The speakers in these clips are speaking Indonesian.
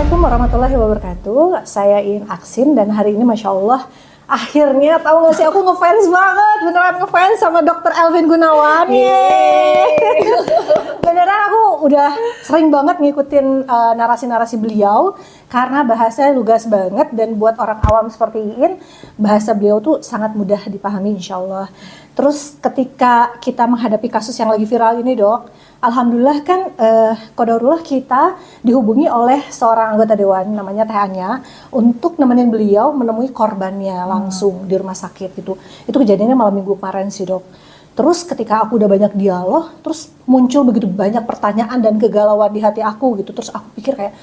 Assalamualaikum warahmatullahi wabarakatuh. Saya Iin Aksin dan hari ini Masya Allah akhirnya tahu gak sih aku ngefans banget, beneran ngefans sama Dr. Elvin Gunawan. Beneran aku udah sering banget ngikutin narasi-narasi beliau karena bahasanya lugas banget dan buat orang awam seperti Iin, bahasa beliau tuh sangat mudah dipahami insya Allah. Terus ketika kita menghadapi kasus yang lagi viral ini dok, alhamdulillah kan qadarullah kita dihubungi oleh seorang anggota dewan namanya Teh Anya untuk nemenin beliau menemui korbannya langsung di rumah sakit gitu. Itu kejadiannya malam minggu kemarin sih dok. Terus ketika aku udah banyak dialog, terus muncul begitu banyak pertanyaan dan kegalauan di hati aku gitu. Terus aku pikir kayak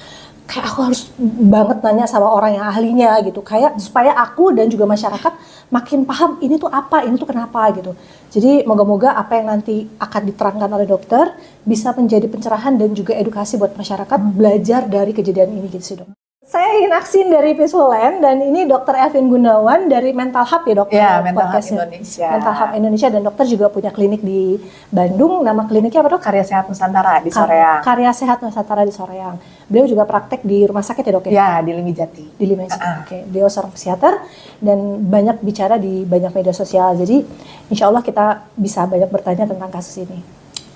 aku harus banget nanya sama orang yang ahlinya gitu, kayak supaya aku dan juga masyarakat makin paham ini tuh apa, ini tuh kenapa gitu. Jadi moga-moga apa yang nanti akan diterangkan oleh dokter bisa menjadi pencerahan dan juga edukasi buat masyarakat belajar dari kejadian ini gitu sih dok. Saya Iin Aksin dari Peaceful Land dan ini Dr. Elvin Gunawan dari Mental Hub ya dok? Ya, Mental Hub Indonesia. Mental Hub Indonesia dan dokter juga punya klinik di Bandung. Nama kliniknya apa dok? Karya Sehat Nusantara di Soreang. Karya Sehat Nusantara di Soreang. Beliau juga praktek di rumah sakit ya dok ya? Ya, di Limijati. Di Limijati, oke. Beliau seorang psikiater dan banyak bicara di banyak media sosial. Jadi insya Allah kita bisa banyak bertanya tentang kasus ini.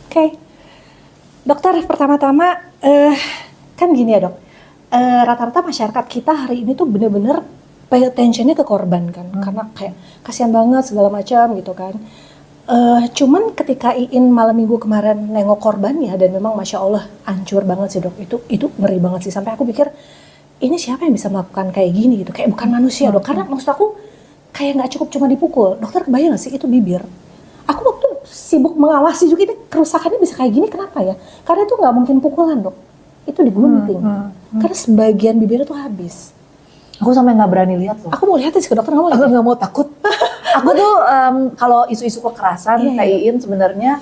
Oke. Dokter, pertama-tama kan gini ya dok. Rata-rata masyarakat kita hari ini tuh bener-bener pay attention-nya ke korban kan, karena kayak kasihan banget segala macam gitu kan. Cuman ketika Iin malam minggu kemarin nengok korbannya dan memang Masya Allah hancur banget sih dok, itu ngeri banget sih, sampai aku pikir ini siapa yang bisa melakukan kayak gini gitu, kayak bukan manusia dok, karena maksud aku kayak nggak cukup cuma dipukul, dokter kebayang gak sih itu bibir. Aku waktu sibuk mengawasi juga ini kerusakannya bisa kayak gini, kenapa ya? Karena itu nggak mungkin pukulan dok, itu digunting, karena sebagian bibirnya tuh habis. Aku sampai nggak berani lihat loh. Aku mau lihat sih ke dokter, nggak mau. Aku nggak mau, takut. Aku tuh kalau isu-isu kekerasan kayak Iin sebenarnya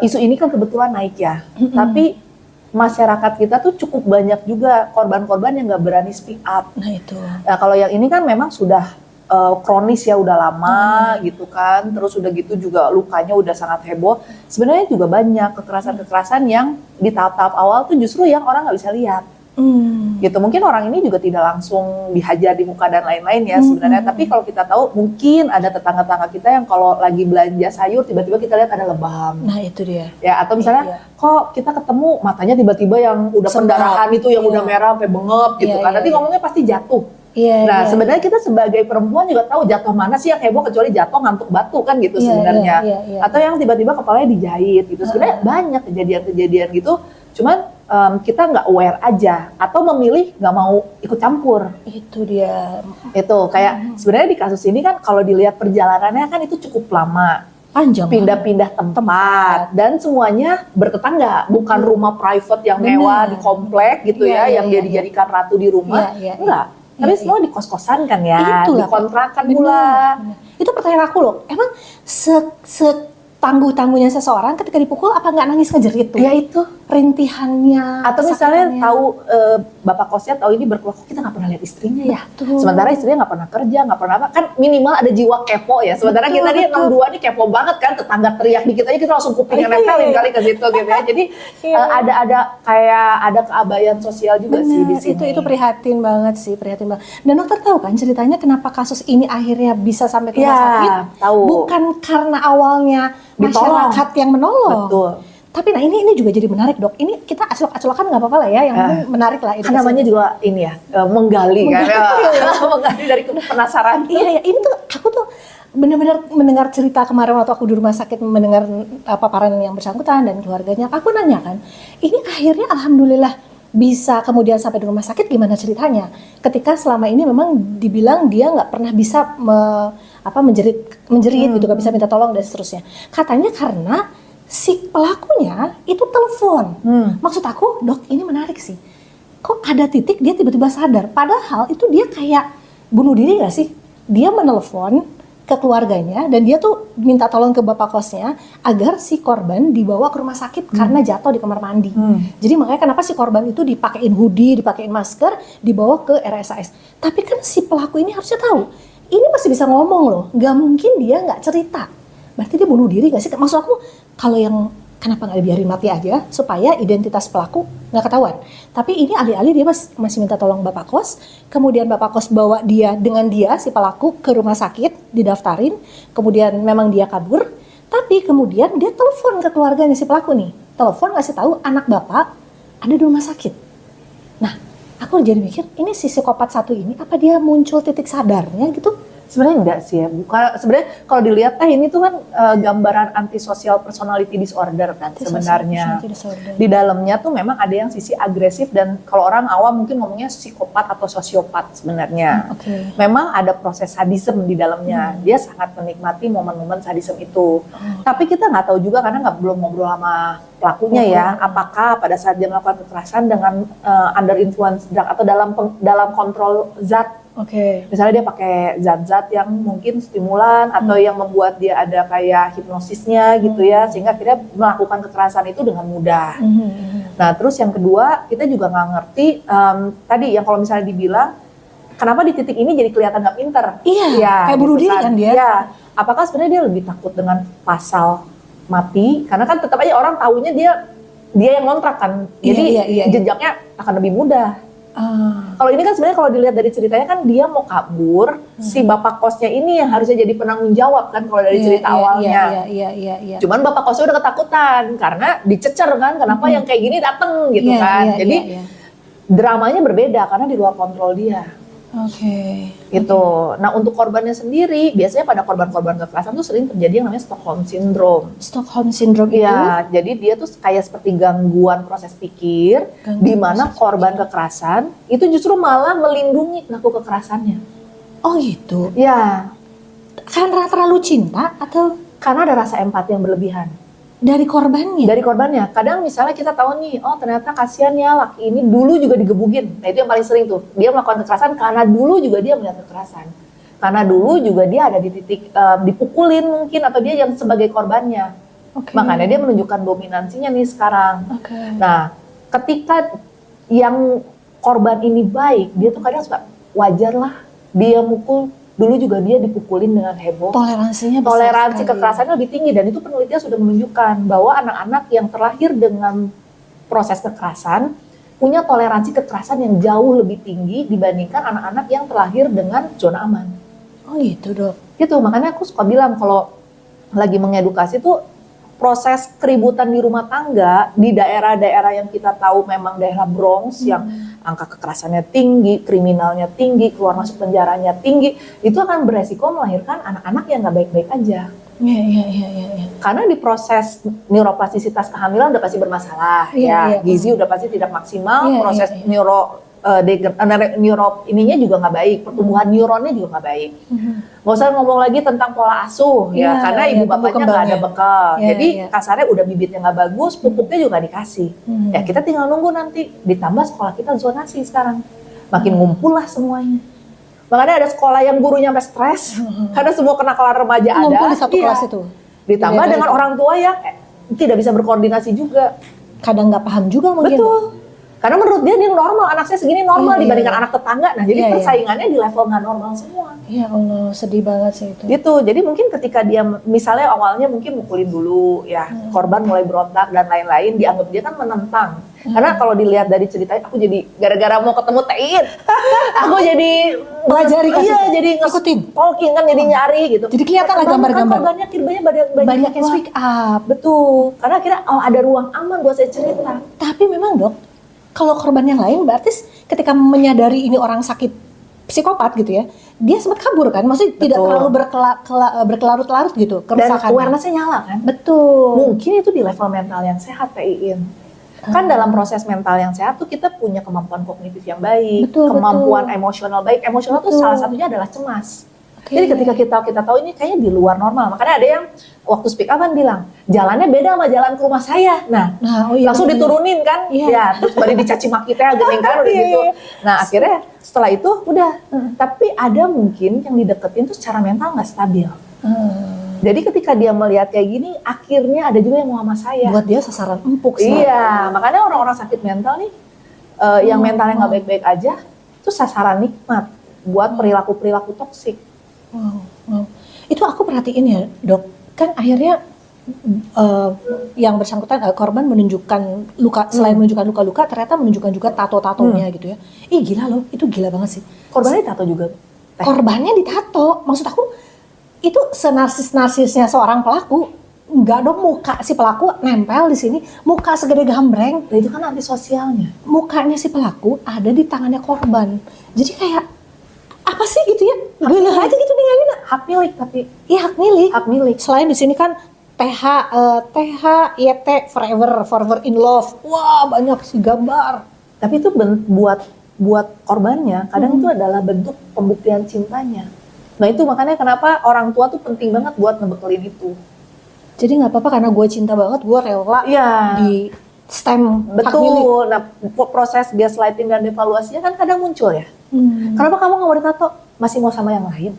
isu ini kan kebetulan naik ya. Tapi masyarakat kita tuh cukup banyak juga korban-korban yang nggak berani speak up. Nah itu. Nah, kalau yang ini kan memang sudah kronis ya, udah lama gitu kan. Terus udah gitu juga lukanya udah sangat heboh. Sebenarnya juga banyak kekerasan-kekerasan yang di tahap-tahap awal tuh justru yang orang nggak bisa lihat. Gitu, mungkin orang ini juga tidak langsung dihajar di muka dan lain-lain ya sebenarnya, tapi kalau kita tahu mungkin ada tetangga-tetangga kita yang kalau lagi belanja sayur tiba-tiba kita lihat ada lebam. Nah itu dia ya, atau misalnya kok kita ketemu matanya tiba-tiba yang udah pendarahan itu yang udah merah sampai bengep gitu kan, nanti ngomongnya pasti jatuh. Sebenarnya kita sebagai perempuan juga tahu jatuh mana sih yang heboh kecuali jatuh ngantuk batu kan gitu sebenarnya. Atau yang tiba-tiba kepalanya dijahit gitu. Sebenarnya banyak kejadian-kejadian gitu. Cuman kita nggak aware aja atau memilih nggak mau ikut campur. Itu dia. Itu kayak sebenarnya di kasus ini kan kalau dilihat perjalanannya kan itu cukup lama. Panjang. Pindah-pindah tempat dan semuanya bertetangga, bukan rumah private yang mewah di komplek gitu yang dia dijadikan ratu di rumah. Enggak. Tapi semua di kos-kosan kan ya, di kontrakan pula. Itu pertanyaan aku loh, emang tangguh-tangguhnya seseorang ketika dipukul apa nggak nangis ngejerit tuh? Ya itu rintihannya. Atau misalnya tahu bapak kosnya tahu ini berkeluh, kok kita nggak pernah lihat istrinya ya? Sementara istrinya nggak pernah kerja, nggak pernah apa, kan minimal ada jiwa kepo ya. Sementara kita nih 62 nih kepo banget kan, tetangga teriak dikit aja kita langsung kupingnya nempelin kali ke situ gitu ya. Jadi ada keabayan sosial juga sih di sini. Itu prihatin banget sih, prihatin banget. Dan dokter tahu kan ceritanya kenapa kasus ini akhirnya bisa sampai ke rumah sakit? Tahu. Bukan karena awalnya masyarakat yang menolong. Betul. Tapi nah ini juga jadi menarik dok. Ini kita aclok-aclokan nggak apa-apa lah ya, yang penting menarik lah. Kan namanya juga ini ya, menggali kan. Menggali dari penasaran. Iya, ini tuh aku tuh benar-benar mendengar cerita kemarin waktu aku di rumah sakit mendengar paparan yang bersangkutan dan keluarganya. Aku nanya kan, ini akhirnya alhamdulillah bisa kemudian sampai di rumah sakit, gimana ceritanya? Ketika selama ini memang dibilang dia nggak pernah bisa menjerit gitu, nggak bisa minta tolong dan seterusnya. Katanya karena si pelakunya itu telepon. Maksud aku, dok, ini menarik sih. Kok ada titik dia tiba-tiba sadar? Padahal itu dia kayak bunuh diri nggak sih? Dia menelepon ke keluarganya dan dia tuh minta tolong ke bapak kosnya agar si korban dibawa ke rumah sakit karena jatuh di kamar mandi. Jadi makanya kenapa si korban itu dipakein hoodie, dipakein masker, dibawa ke RSAS. Tapi kan si pelaku ini harusnya tahu, ini masih bisa ngomong loh, nggak mungkin dia nggak cerita. Berarti dia bunuh diri nggak sih? Maksud aku kalau yang kenapa nggak dibiarin mati aja supaya identitas pelaku nggak ketahuan. Tapi ini alih-alih dia masih minta tolong bapak kos, kemudian bapak kos bawa dia dengan dia si pelaku ke rumah sakit, didaftarin, kemudian memang dia kabur, tapi kemudian dia telepon ke keluarganya si pelaku nih, telepon ngasih tahu anak bapak ada di rumah sakit. Nah, aku jadi mikir ini si psikopat satu ini apa dia muncul titik sadarnya gitu? Sebenarnya enggak sih ya, bukan. Sebenarnya kalau dilihat ini tuh kan gambaran antisocial personality disorder kan sebenarnya. Di dalamnya tuh memang ada yang sisi agresif dan kalau orang awam mungkin ngomongnya psikopat atau sosiopat sebenarnya. Memang ada proses sadisme di dalamnya. Dia sangat menikmati momen-momen sadisme itu. Tapi kita nggak tahu juga karena belum ngobrol sama pelakunya ya, apakah pada saat dia melakukan kekerasan dengan under influence drug atau dalam kontrol zat. Misalnya dia pakai zat-zat yang mungkin stimulan atau yang membuat dia ada kayak hipnosisnya gitu ya, sehingga akhirnya melakukan kekerasan itu dengan mudah. Nah terus yang kedua, kita juga nggak ngerti tadi yang kalau misalnya dibilang kenapa di titik ini jadi kelihatan nggak pinter? Iya, ya, kayak bunuh diri kan dia. Ya, apakah sebenarnya dia lebih takut dengan pasal mati? Karena kan tetap aja orang taunya dia yang ngontrak kan, jadi jejaknya akan lebih mudah. Kalau ini kan sebenarnya kalau dilihat dari ceritanya kan dia mau kabur, si bapak kosnya ini yang harusnya jadi penanggung jawab kan kalau dari cerita awalnya. Cuman bapak kosnya udah ketakutan karena dicecer kan, kenapa yang kayak gini dateng gitu kan. Jadi dramanya berbeda karena di luar kontrol dia. Gitu. Nah untuk korbannya sendiri, biasanya pada korban-korban kekerasan tuh sering terjadi yang namanya Stockholm Syndrome. Stockholm Syndrome itu? Ya, jadi dia tuh kayak seperti gangguan proses pikir, di mana korban kekerasan itu justru malah melindungi pelaku kekerasannya. Oh gitu? Ya. Karena terlalu cinta atau? Karena ada rasa empati yang berlebihan. Dari korbannya? Dari korbannya. Kadang misalnya kita tahu nih, oh ternyata kasihan ya laki ini dulu juga digebugin. Nah itu yang paling sering tuh. Dia melakukan kekerasan karena dulu juga dia melihat kekerasan. Karena dulu juga dia ada di titik dipukulin mungkin atau dia yang sebagai korbannya. Makanya dia menunjukkan dominansinya nih sekarang. Nah ketika yang korban ini baik, dia tuh kadang suka wajar lah dia mukul. Dulu juga dia dipukulin dengan heboh. Toleransi kekerasannya lebih tinggi dan itu penelitian sudah menunjukkan bahwa anak-anak yang terlahir dengan proses kekerasan punya toleransi kekerasan yang jauh lebih tinggi dibandingkan anak-anak yang terlahir dengan zona aman. Oh gitu dok. Gitu, makanya aku suka bilang kalau lagi mengedukasi tuh proses keributan di rumah tangga di daerah-daerah yang kita tahu memang daerah Bronx yang angka kekerasannya tinggi, kriminalnya tinggi, keluar masuk penjaranya tinggi, itu akan beresiko melahirkan anak-anak yang nggak baik-baik aja. Iya. Karena di proses neuroplastisitas kehamilan udah pasti bermasalah, gizi udah pasti tidak maksimal, proses neuro ininya juga nggak baik, pertumbuhan neuronnya juga nggak baik. Nggak usah ngomong lagi tentang pola asuh karena ibu bapaknya nggak ada bekal, jadi kasarnya udah bibitnya nggak bagus, pupuknya juga dikasih. Ya kita tinggal nunggu nanti, ditambah sekolah kita zonasi sekarang, makin ngumpul lah semuanya. Makanya ada sekolah yang gurunya sampai stres, karena semua kenakalan remaja ada. Ngumpul di satu kelas itu. Ditambah dengan orang tua yang tidak bisa berkoordinasi juga. Kadang nggak paham juga mungkin. Betul. Karena menurut dia normal, anak saya segini normal dibandingkan anak tetangga. Nah jadi persaingannya di level nggak normal semua. Ya Allah, sedih banget sih itu. Gitu, jadi mungkin ketika dia misalnya awalnya mungkin mukulin dulu ya, korban mulai berontak dan lain-lain, dianggap dia kan menentang. Karena kalau dilihat dari ceritanya, aku jadi gara-gara mau ketemu Tein, aku jadi pelajari jadi nge-stalking kan, jadi nyari gitu. Jadi kelihatan lah gambar-gambar. Korbannya banyak yang speak up. Betul, karena akhirnya ada ruang aman buat saya cerita. Tapi memang dok, kalau korban yang lain berarti ketika menyadari ini orang sakit psikopat gitu ya, dia sempat kabur kan, maksudnya tidak terlalu berkelarut-larut gitu kerusakannya. Dan awareness-nya nyala kan. Betul. Mungkin itu di level mental yang sehat Iin. Kan dalam proses mental yang sehat tuh kita punya kemampuan kognitif yang baik, kemampuan emosional baik. Emosional tuh salah satunya adalah cemas. Jadi ketika kita tahu ini kayaknya di luar normal, makanya ada yang waktu speak up kan bilang jalannya beda sama jalan ke rumah saya. Nah langsung diturunin kan, ya terus baru dicaci maki teh gening kan udah gitu. Nah akhirnya setelah itu udah, tapi ada mungkin yang dideketin tuh secara mental nggak stabil. Jadi ketika dia melihat kayak gini, akhirnya ada juga yang mau sama saya. Buat dia sasaran empuk sih. Iya, makanya orang-orang sakit mental nih, yang mentalnya nggak baik-baik aja, itu sasaran nikmat buat perilaku-perilaku toksik. Wow. Itu aku perhatiin ya dok, kan akhirnya yang bersangkutan korban menunjukkan luka, selain menunjukkan luka-luka ternyata menunjukkan juga tato-tatonya gitu ya. Ih gila loh, itu gila banget sih. Korbannya tato juga. Korbannya ditato, maksud aku itu senarsis-narsisnya seorang pelaku. Enggak dong, muka si pelaku nempel di sini, muka segede gambreng. Nah, itu kan antisosialnya. Mukanya si pelaku ada di tangannya korban. Jadi kayak apa sih gitu ya? Gila aja gitu ninggalin. Hak milik tapi Iya hak milik. hak milik. Selain di sini kan THYT forever in love. Wah banyak sih gambar. Tapi itu buat korbannya kadang itu adalah bentuk pembuktian cintanya. Nah itu makanya kenapa orang tua tuh penting banget buat ngebekelin itu. Jadi nggak apa-apa karena gue cinta banget, gue rela Iya. di stem hak milik. Betul. Nah proses gaslighting dan evaluasinya kan kadang muncul ya. Kenapa kamu nggak mau ditato? Masih mau sama yang lain?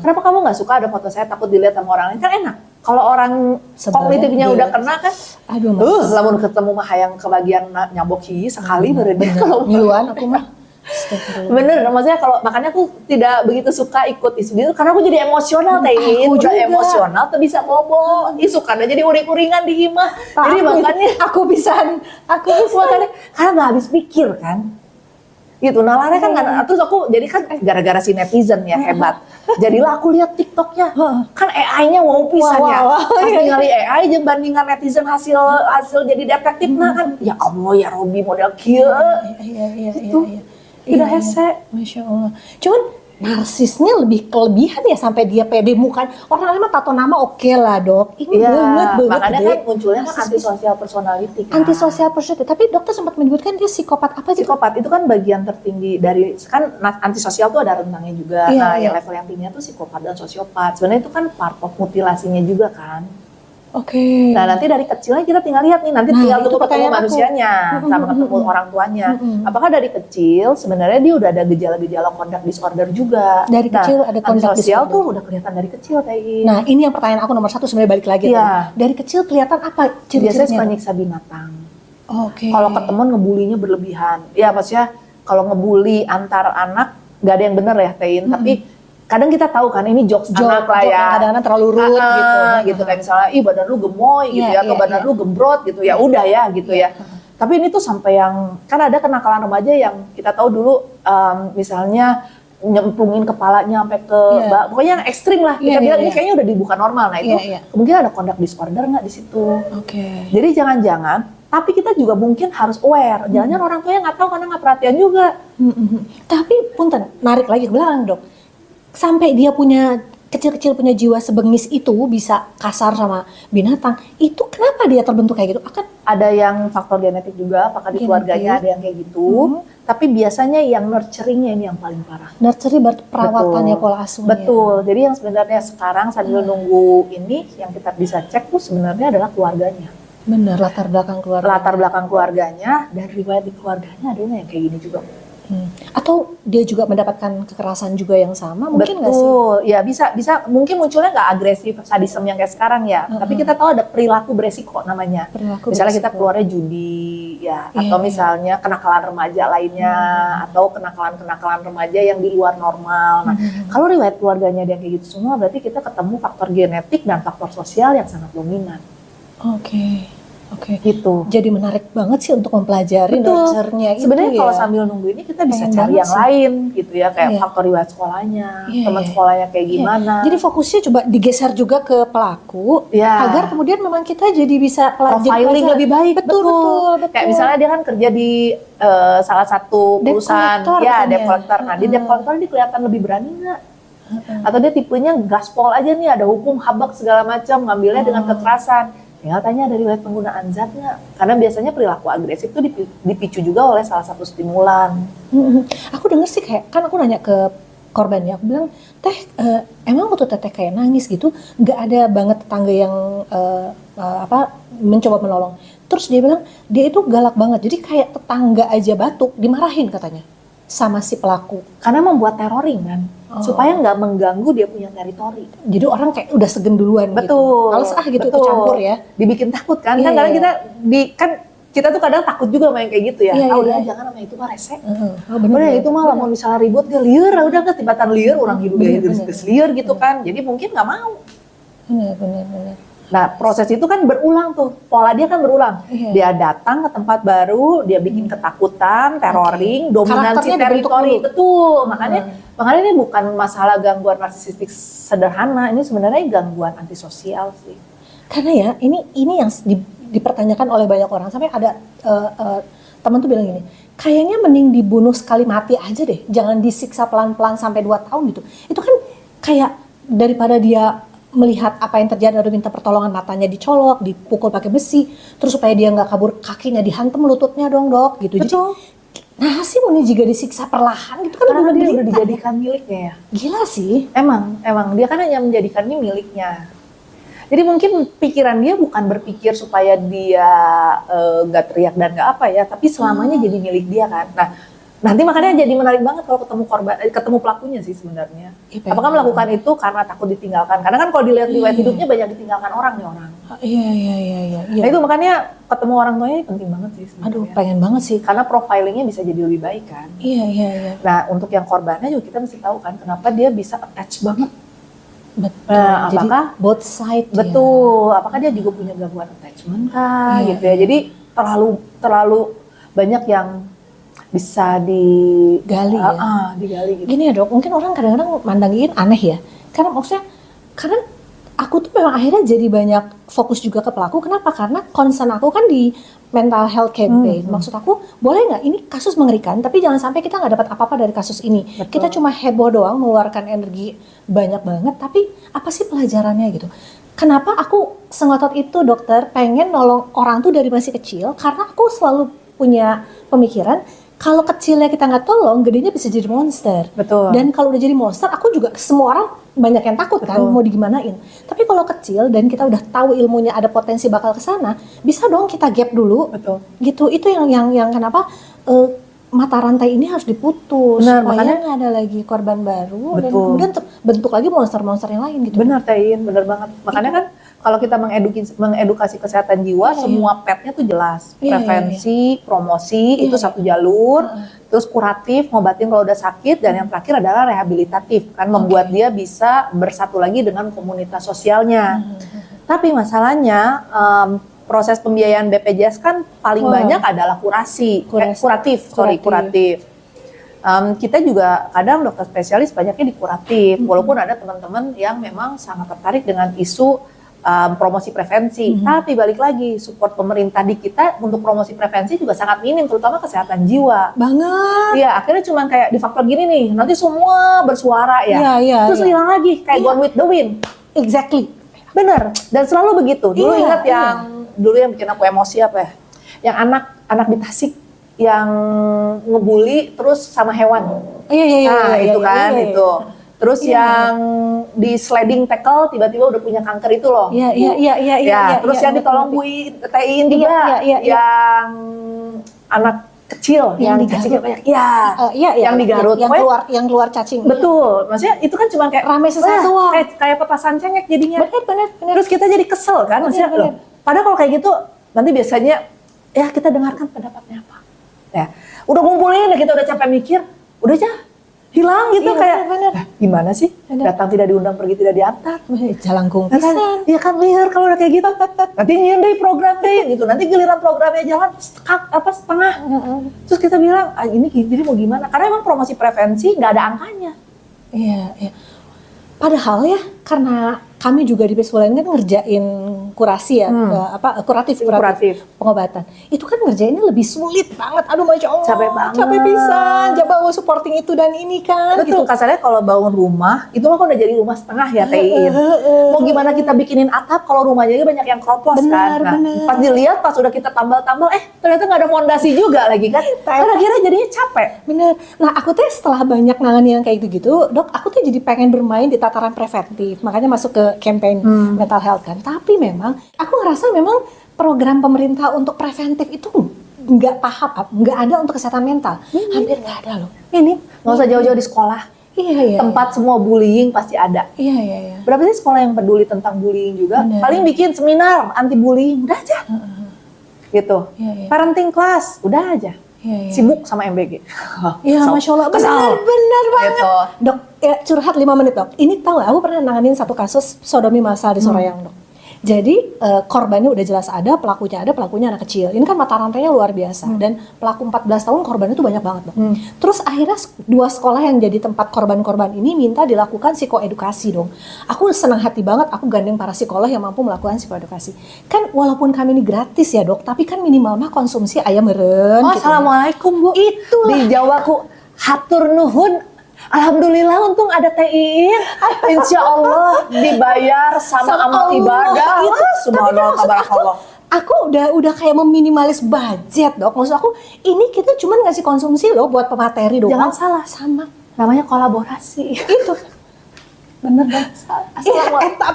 Kenapa kamu nggak suka ada foto saya takut dilihat sama orang lain? Kan enak. Kalau orang kognitifnya udah kena kan, aduh lamun ketemu mah hayang kebagian nyambok hihi sekali berarti kalau ngiluan aku mah. Bener, maksudnya kalau makanya aku tidak begitu suka ikut isu itu karena aku jadi emosional teh ini, udah juga. emosional tuh bisa bobo, isu karena jadi uring-uringan di imah, jadi makanya aku bisa makanya karena nggak habis pikir kan, gitu. Nalarnya kan nggak, terus aku jadi kan gara-gara si netizen ya hebat, jadilah aku lihat TikToknya, kan AI-nya wow pisan ya, pas ningali AI jeung bandingan netizen hasil jadi detektif nah kan, ya Allah ya Robi model kieu, iya. tidak hese. Masya Allah. Cuman narsisnya lebih kelebihan ya sampai dia pede muka. Orang lain mah tato nama oke lah dok. Ini banget makanya gede. kan munculnya kan antisocial personality kan. Antisocial personality. Tapi dokter sempat menyebutkan dia psikopat apa sih? Psikopat itu kan bagian tertinggi dari kan antisosial tuh ada rentangnya juga. Iya, nah iya. yang level yang tingginya tuh psikopat dan sosiopat. Sebenarnya itu kan part of mutilasinya juga kan. Oke. Nah nanti dari kecilnya kita tinggal lihat nih, nanti Nah, tinggal itu tunggu ketemu pertanyaan aku. manusianya sama ketemu orang tuanya. Apakah dari kecil sebenarnya dia udah ada gejala-gejala conduct disorder juga? Dari kecil ada conduct antisosial disorder. tuh udah kelihatan dari kecil Tei. Nah ini yang pertanyaan aku nomor satu sebenarnya balik lagi. Iya. Tadi. Dari kecil kelihatan apa biasanya suka ciri-cirinya? nyiksa binatang. Oke. Kalau ketemu ngebulinya berlebihan. Ya maksudnya kalau ngebully antar anak nggak ada yang bener ya Tein, tapi kadang kita tahu kan ini jokes anak lah Joke ya. yang kadang-kadang terlalu rude gitu. Gitu kayak misalnya ih badan lu gemoy gitu Iya, ya, atau iya, badan iya. lu gembrot gitu ya, udah ya gitu ya. Tapi ini tuh sampai yang kan ada kenakalan remaja yang kita tahu dulu misalnya nyemplungin kepalanya sampai ke pokoknya yang ekstrim lah. Kita bilang ini kayaknya udah dibuka normal. Nah itu kemungkinan ada conduct disorder nggak di situ. Oke. Jadi jangan-jangan, tapi kita juga mungkin harus aware. Jangan-jangan orang tuanya nggak tahu karena nggak perhatian juga. Tapi punten, narik lagi ke belakang dok. Sampai dia punya kecil-kecil punya jiwa sebengis itu bisa kasar sama binatang. Itu kenapa dia terbentuk kayak gitu? Akan Ada yang faktor genetik juga, apakah di keluarganya ada yang kayak gitu. Tapi biasanya yang nurturingnya ini yang paling parah. nursery berarti perawatannya pola asuhnya. Betul. Jadi yang sebenarnya sekarang sambil nunggu ini yang kita bisa cek tuh sebenarnya adalah keluarganya. Bener, latar belakang keluarga. Latar belakang keluarganya dan riwayat di keluarganya ada yang kayak gini juga. Atau dia juga mendapatkan kekerasan juga yang sama, mungkin nggak sih? Betul, ya bisa mungkin munculnya nggak agresif sadisme yang kayak sekarang ya, tapi kita tahu ada perilaku beresiko namanya. Misalnya kita keluarnya judi ya, atau misalnya kenakalan remaja lainnya, atau kenakalan remaja yang di luar normal. Nah, kalau riwayat keluarganya dia kayak gitu semua, berarti kita ketemu faktor genetik dan faktor sosial yang sangat dominan. Oke. Gitu. Jadi menarik banget sih untuk mempelajari nurture-nya itu. Sebenarnya ya. kalau sambil nunggu ini kita bisa Pengen cari banget yang sih. lain gitu ya, kayak faktor riwayat sekolahnya, teman sekolahnya kayak gimana. Jadi fokusnya coba digeser juga ke pelaku agar kemudian memang kita jadi bisa profiling lebih baik. Betul. Kayak misalnya dia kan kerja di salah satu perusahaan, debt collector. Nah di debt collector dia kelihatan lebih berani nggak? Atau dia tipenya gaspol aja nih, ada hukum habak segala macam, ngambilnya dengan kekerasan. Tinggal tanya dari riwayat penggunaan zat nggak? Karena biasanya perilaku agresif itu dipicu juga oleh salah satu stimulan. Aku denger sih kayak, kan aku nanya ke korbannya, aku bilang, teh emang waktu teteh kayak nangis gitu, nggak ada banget tetangga yang mencoba menolong. Terus dia bilang, dia itu galak banget, jadi kayak tetangga aja batuk, dimarahin katanya sama si pelaku. Karena membuat terroring kan, supaya nggak mengganggu dia punya teritori. Jadi orang kayak udah segen duluan. Betul. Gitu. Males gitu ikut campur ya. Dibikin takut kan, kan kadang kita tuh kadang takut juga main kayak gitu ya. Udah jangan sama itu mah rese. Udah itu mah mau misalnya ribut dia liar, udah nggak tibatan liar orang hidup dia liar gitu kan. Jadi mungkin nggak mau. Benar. Nah, proses itu kan berulang tuh, pola dia kan berulang. Iya. Dia datang ke tempat baru, dia bikin ketakutan, terroring, dominansi Karakternya dibentuk teritori, dulu. betul. Makanya ini bukan masalah gangguan narsisistik sederhana, ini sebenarnya gangguan antisosial sih. Karena ya ini yang dipertanyakan oleh banyak orang, sampai ada teman tuh bilang gini, kayaknya mending dibunuh sekali mati aja deh, jangan disiksa pelan-pelan sampai 2 tahun gitu. Itu kan kayak daripada dia melihat apa yang terjadi, ada minta pertolongan, matanya dicolok, dipukul pakai besi, terus supaya dia nggak kabur, kakinya dihantam lututnya dong dok gitu. Betul. Jadi, nah sih mau juga disiksa perlahan gitu kan, Karena dia udah menderita. dijadikan miliknya ya. Gila sih. Emang dia kan hanya menjadikannya miliknya. Jadi mungkin pikiran dia bukan berpikir supaya dia nggak teriak dan nggak apa ya, tapi selamanya jadi milik dia kan. Nah, nanti makanya jadi menarik banget kalau ketemu pelakunya sih sebenarnya. Apakah melakukan itu karena takut ditinggalkan? Karena kan kalau dilihat riwayat hidupnya banyak ditinggalkan orang nih orang. Iya. Nah itu makanya ketemu orang tuanya ini penting banget sih sebenarnya. Aduh, pengen banget sih. Karena profilingnya bisa jadi lebih baik kan. Iya. Nah untuk yang korbannya juga kita mesti tahu kan kenapa dia bisa attach banget. Betul. Nah, Jadi apakah both side. betul? Apakah dia juga punya gangguan attachment kah? Iya. Gitu ya. Jadi terlalu banyak yang bisa digali ya. Digali gitu. Gini ya dok, mungkin orang kadang-kadang mandangin aneh ya. Karena maksudnya, karena aku tuh memang akhirnya jadi banyak fokus juga ke pelaku. Kenapa? Karena concern aku kan di mental health campaign. Maksud aku, boleh nggak ini kasus mengerikan, tapi jangan sampai kita nggak dapat apa-apa dari kasus ini. Betul. Kita cuma heboh doang, mengeluarkan energi banyak banget, tapi apa sih pelajarannya gitu? Kenapa aku sengotot itu dokter, pengen nolong orang tuh dari masih kecil, karena aku selalu punya pemikiran, kalau kecilnya kita nggak tolong, gedenya bisa jadi monster. Betul. Dan kalau udah jadi monster, aku juga semua orang banyak yang takut kan, Betul. mau digimanain. Tapi kalau kecil dan kita udah tahu ilmunya ada potensi bakal ke sana, bisa dong kita gap dulu. Betul. Gitu. Itu yang kenapa mata rantai ini harus diputus. Benar, supaya makanya- nggak ada lagi korban baru. Dan Betul. kemudian bentuk lagi monster-monster yang lain gitu. Benar Tain, benar banget. Makanya kan kalau kita mengedukasi kesehatan jiwa, Iya, semua petnya tuh jelas. Iya, Prevensi, promosi, itu Iya. satu jalur. Terus kuratif, ngobatin kalau udah sakit. Dan yang terakhir adalah rehabilitatif. Kan membuat dia bisa bersatu lagi dengan komunitas sosialnya. Tapi masalahnya, proses pembiayaan BPJS kan paling banyak adalah kuratif. Kita juga kadang dokter spesialis banyaknya di kuratif, walaupun ada teman-teman yang memang sangat tertarik dengan isu promosi prevensi. Tapi balik lagi, support pemerintah di kita untuk promosi prevensi juga sangat minim, terutama kesehatan jiwa. Banget. Iya, akhirnya cuma kayak di faktor gini nih, nanti semua bersuara ya. Iya, Terus hilang lagi, kayak Gone with the Wind. Exactly. Bener, dan selalu begitu. Dulu Iya, ingat dulu yang bikin aku emosi apa ya? Yang anak di Tasik yang ngebully terus sama hewan. Iya. Nah, itu kan, iya. itu. Terus Iya. yang di sliding tackle tiba-tiba udah punya kanker itu loh. Iya. Terus yang ditolong Bu Tiin juga, Iya. yang anak kecil yang Yang dikasih di Garut. banyak. Iya, yang di Garut. Yang Pokoknya- yang keluar cacing. Betul, maksudnya itu kan cuma kayak Rame sesuatu. wah, kayak petasan cengek jadinya. Bener. Terus kita jadi kesel kan, maksudnya Bener. loh. Padahal kalau kayak gitu nanti biasanya ya kita dengarkan pendapatnya apa. Ya, udah ngumpulin, kita udah capek mikir, udah aja hilang gitu Iya, kayak. bener. "Lah, gimana sih? Bener. Datang tidak diundang, pergi tidak diantar." Jalangkung Nah, kan, pisan. iya kan liar kalau udah kayak gitu. Nanti nyium deh program deh gitu. Nanti giliran programnya jalan setengah. Terus kita bilang, ini jadi mau gimana? Karena emang promosi prevensi nggak ada angkanya. Iya. Padahal ya, karena kami juga di Peaceful Line kan ngerjain kurasi ya, kuratif pengobatan. Itu kan ngerjainnya lebih sulit banget. Aduh, Masya Allah. Capek banget. Capek pisan. Coba supporting itu dan ini kan. Betul, kasarnya kalau bangun rumah, itu mah kan udah jadi rumah setengah ya Tiin. Mau gimana kita bikinin atap kalau rumahnya banyak yang kropos kan. Nah, Bener. pas dilihat, pas udah kita tambal-tambal, ternyata nggak ada fondasi juga lagi kan. Kan akhirnya jadinya capek. Bener. Nah, aku tuh setelah banyak nangani yang kayak gitu, dok, aku tuh jadi pengen bermain di tataran preventif. Makanya masuk ke campaign mental health kan. Tapi memang, aku ngerasa memang program pemerintah untuk preventif itu nggak ada untuk kesehatan mental. Hampir nggak ada loh. Ini nggak usah jauh-jauh di sekolah. Iya. Tempat semua bullying pasti ada. Iya. Berapa sih sekolah yang peduli tentang bullying juga? Bener. Paling bikin seminar anti bullying, udah aja. Gitu. Iya. Parenting class, udah aja. Iya. Sibuk sama MBG. Iya, Masya Allah. Benar banget. Gitu. Dok, curhat 5 menit dok. Ini tahu nggak, aku pernah nanganin satu kasus sodomi massal di Sorayang dok. Jadi korbannya udah jelas ada, pelakunya anak kecil. Ini kan mata rantainya luar biasa. Dan pelaku 14 tahun korbannya tuh banyak banget, Dok. Terus akhirnya dua sekolah yang jadi tempat korban-korban ini minta dilakukan psikoedukasi dong. Aku senang hati banget, aku gandeng para psikolog yang mampu melakukan psikoedukasi. Kan walaupun kami ini gratis ya, Dok, tapi kan minimal mah konsumsi ayam meren. Oh, gitu. assalamualaikum Bu. Itulah. Di Jawaku hatur nuhun. Alhamdulillah untung ada TIIN. Insya Allah dibayar sama amal Allah. ibadah. Itu. Wah, Tapi subhanallah, kan maksud tabarakallah. aku udah kayak meminimalis budget, Dok. Maksud aku ini kita cuma ngasih konsumsi loh buat pemateri doang. Jangan salah. Sama Namanya kolaborasi. itu. Bener, Dok. Iya,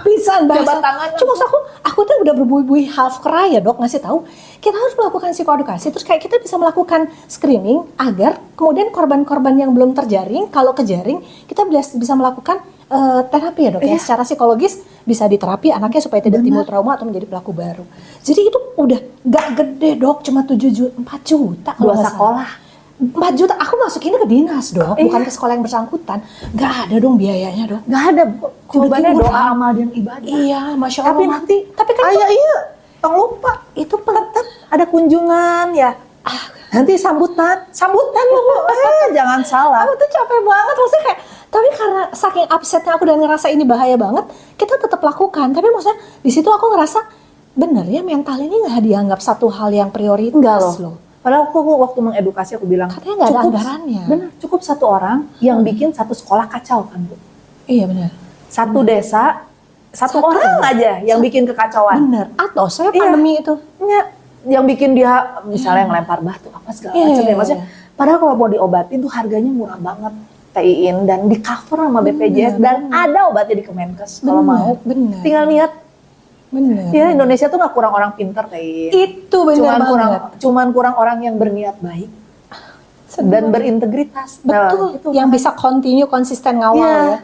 pisan bahasa. Jabat tangan. Cuma maksud aku tuh udah berbuih-buih half cry ya, Dok, ngasih tahu kita harus melakukan psikoedukasi, terus kayak kita bisa melakukan screening agar kemudian korban-korban yang belum terjaring, kalau kejaring kita bisa melakukan terapi ya, Dok, ya. Secara psikologis bisa diterapi anaknya supaya tidak timbul trauma atau menjadi pelaku baru. Jadi itu udah gak gede, Dok, cuma 4 juta kalau 2 nggak salah. sekolah. 4 juta, aku masukinnya ke dinas, Dok, bukan ke sekolah yang bersangkutan. Gak ada dong biayanya, Dok. Gak ada Bu. Jawabannya timur, doa, kan? amal, dan ibadah. Iya, Masya Allah. Tapi nanti, tapi kan iya, tong lupa. itu Tetap ada kunjungan ya. Nanti sambutan Bu. Jangan salah. aku tuh capek banget, maksudnya kayak, tapi karena saking upsetnya aku dan ngerasa ini bahaya banget, kita tetap lakukan. Tapi maksudnya di situ aku ngerasa bener ya, mental ini nggak dianggap satu hal yang prioritas. Enggak loh. Padahal aku waktu mengedukasi aku bilang Katanya nggak ada anggarannya. Benar, cukup satu orang yang bikin satu sekolah kacau kan Bu. Iya benar. Satu desa, satu orang aja yang bikin kekacauan. Bener. Atau saya Iya. pandemi itu. Ya, yang bikin dia misalnya ngelempar batu apa segala macam ya maksudnya. Padahal kalau mau diobatin tuh harganya murah banget. TIIN dan di cover sama BPJS dan ada obatnya di Kemenkes kalau mau. Bener. Tinggal niat. Bener. Ya Indonesia tuh nggak kurang orang pinter TIIN. Itu bener banget. Cuman kurang orang yang berniat baik dan berintegritas. Betul, Itu yang bisa continue, konsisten ngawal Iya. ya.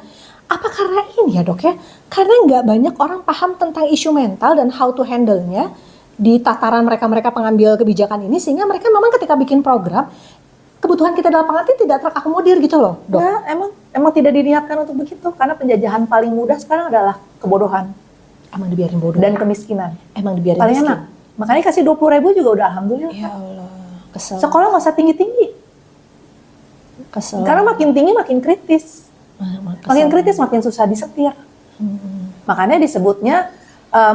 Apa karena ini ya, Dok, ya? Karena nggak banyak orang paham tentang isu mental dan how to handle-nya di tataran mereka pengambil kebijakan ini, sehingga mereka memang ketika bikin program, kebutuhan kita di lapangan itu tidak terakomodir gitu loh, Dok. Nah, emang tidak diniatkan untuk begitu karena penjajahan paling mudah sekarang adalah kebodohan Emang dibiarin bodoh. dan kemiskinan. Emang dibiarin Paling miskin. enak. Makanya kasih 20.000 juga udah alhamdulillah. Ya Allah, kesel. Sekolah nggak usah tinggi-tinggi Kesel. karena makin tinggi makin kritis. Makin kritis makin susah disetir. Makanya disebutnya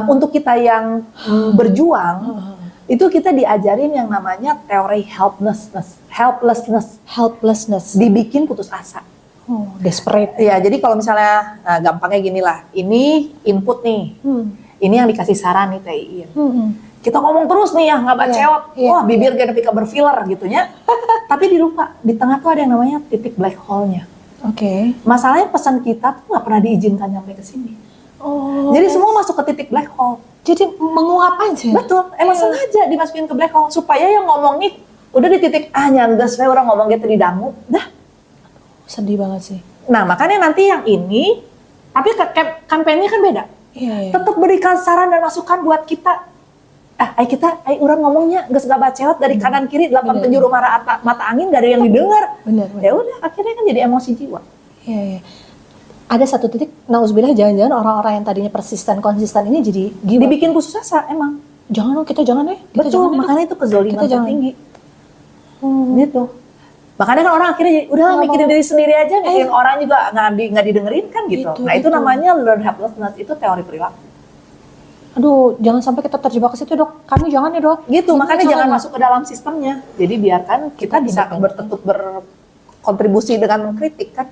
untuk kita yang berjuang itu kita diajarin yang namanya teori helplessness, dibikin putus asa. Oh, desperate. Iya, jadi kalau misalnya gampangnya gini lah, ini input nih, ini yang dikasih saran nih TIIN. Kita ngomong terus nih ya, nggak baceot, Iya, wah bibir kayak pika berfiller gitu ya. Tapi dilupa, di tengah tuh ada yang namanya titik black hole-nya. Oke. Masalahnya pesan kita tuh nggak pernah diizinkan sampai ke sini. Oh. Jadi semua masuk ke titik black hole. Jadi menguap aja. Betul, emang sengaja dimasukin ke black hole supaya yang ngomong nih udah di titik nyangges, orang ngomong gitu di dangu, dah. Sedih banget sih. Nah makanya nanti yang ini, tapi kampanye kan beda. Iya. Tetap berikan saran dan masukan buat kita. Ayo orang ngomongnya gak baceot dari kanan kiri 8 penjuru mata angin gak ada yang didengar. Bener. Ya udah akhirnya kan jadi emosi jiwa. Iya. Ada satu titik, nauzubillah, jangan-jangan orang-orang yang tadinya persisten konsisten ini jadi gila. Dibikin putus asa emang. Jangan dong, kita jangan ya. Kita Betul, jangan ya, makanya itu kezoliman Kita jangan. tertinggi. Gitu. Makanya kan orang akhirnya jadi, udah Nggak mikirin mau. diri sendiri aja, mikirin orang juga nggak didengerin kan gitu. Itu, Nah itu itu. namanya learn helplessness, itu teori perilaku. Aduh, jangan sampai kita terjebak ke situ, Dok. Kami jangan ya, Dok. Gitu, makanya jangan Dok. masuk ke dalam sistemnya. Jadi biarkan kita bisa tetap berkontribusi dengan mengkritik kan.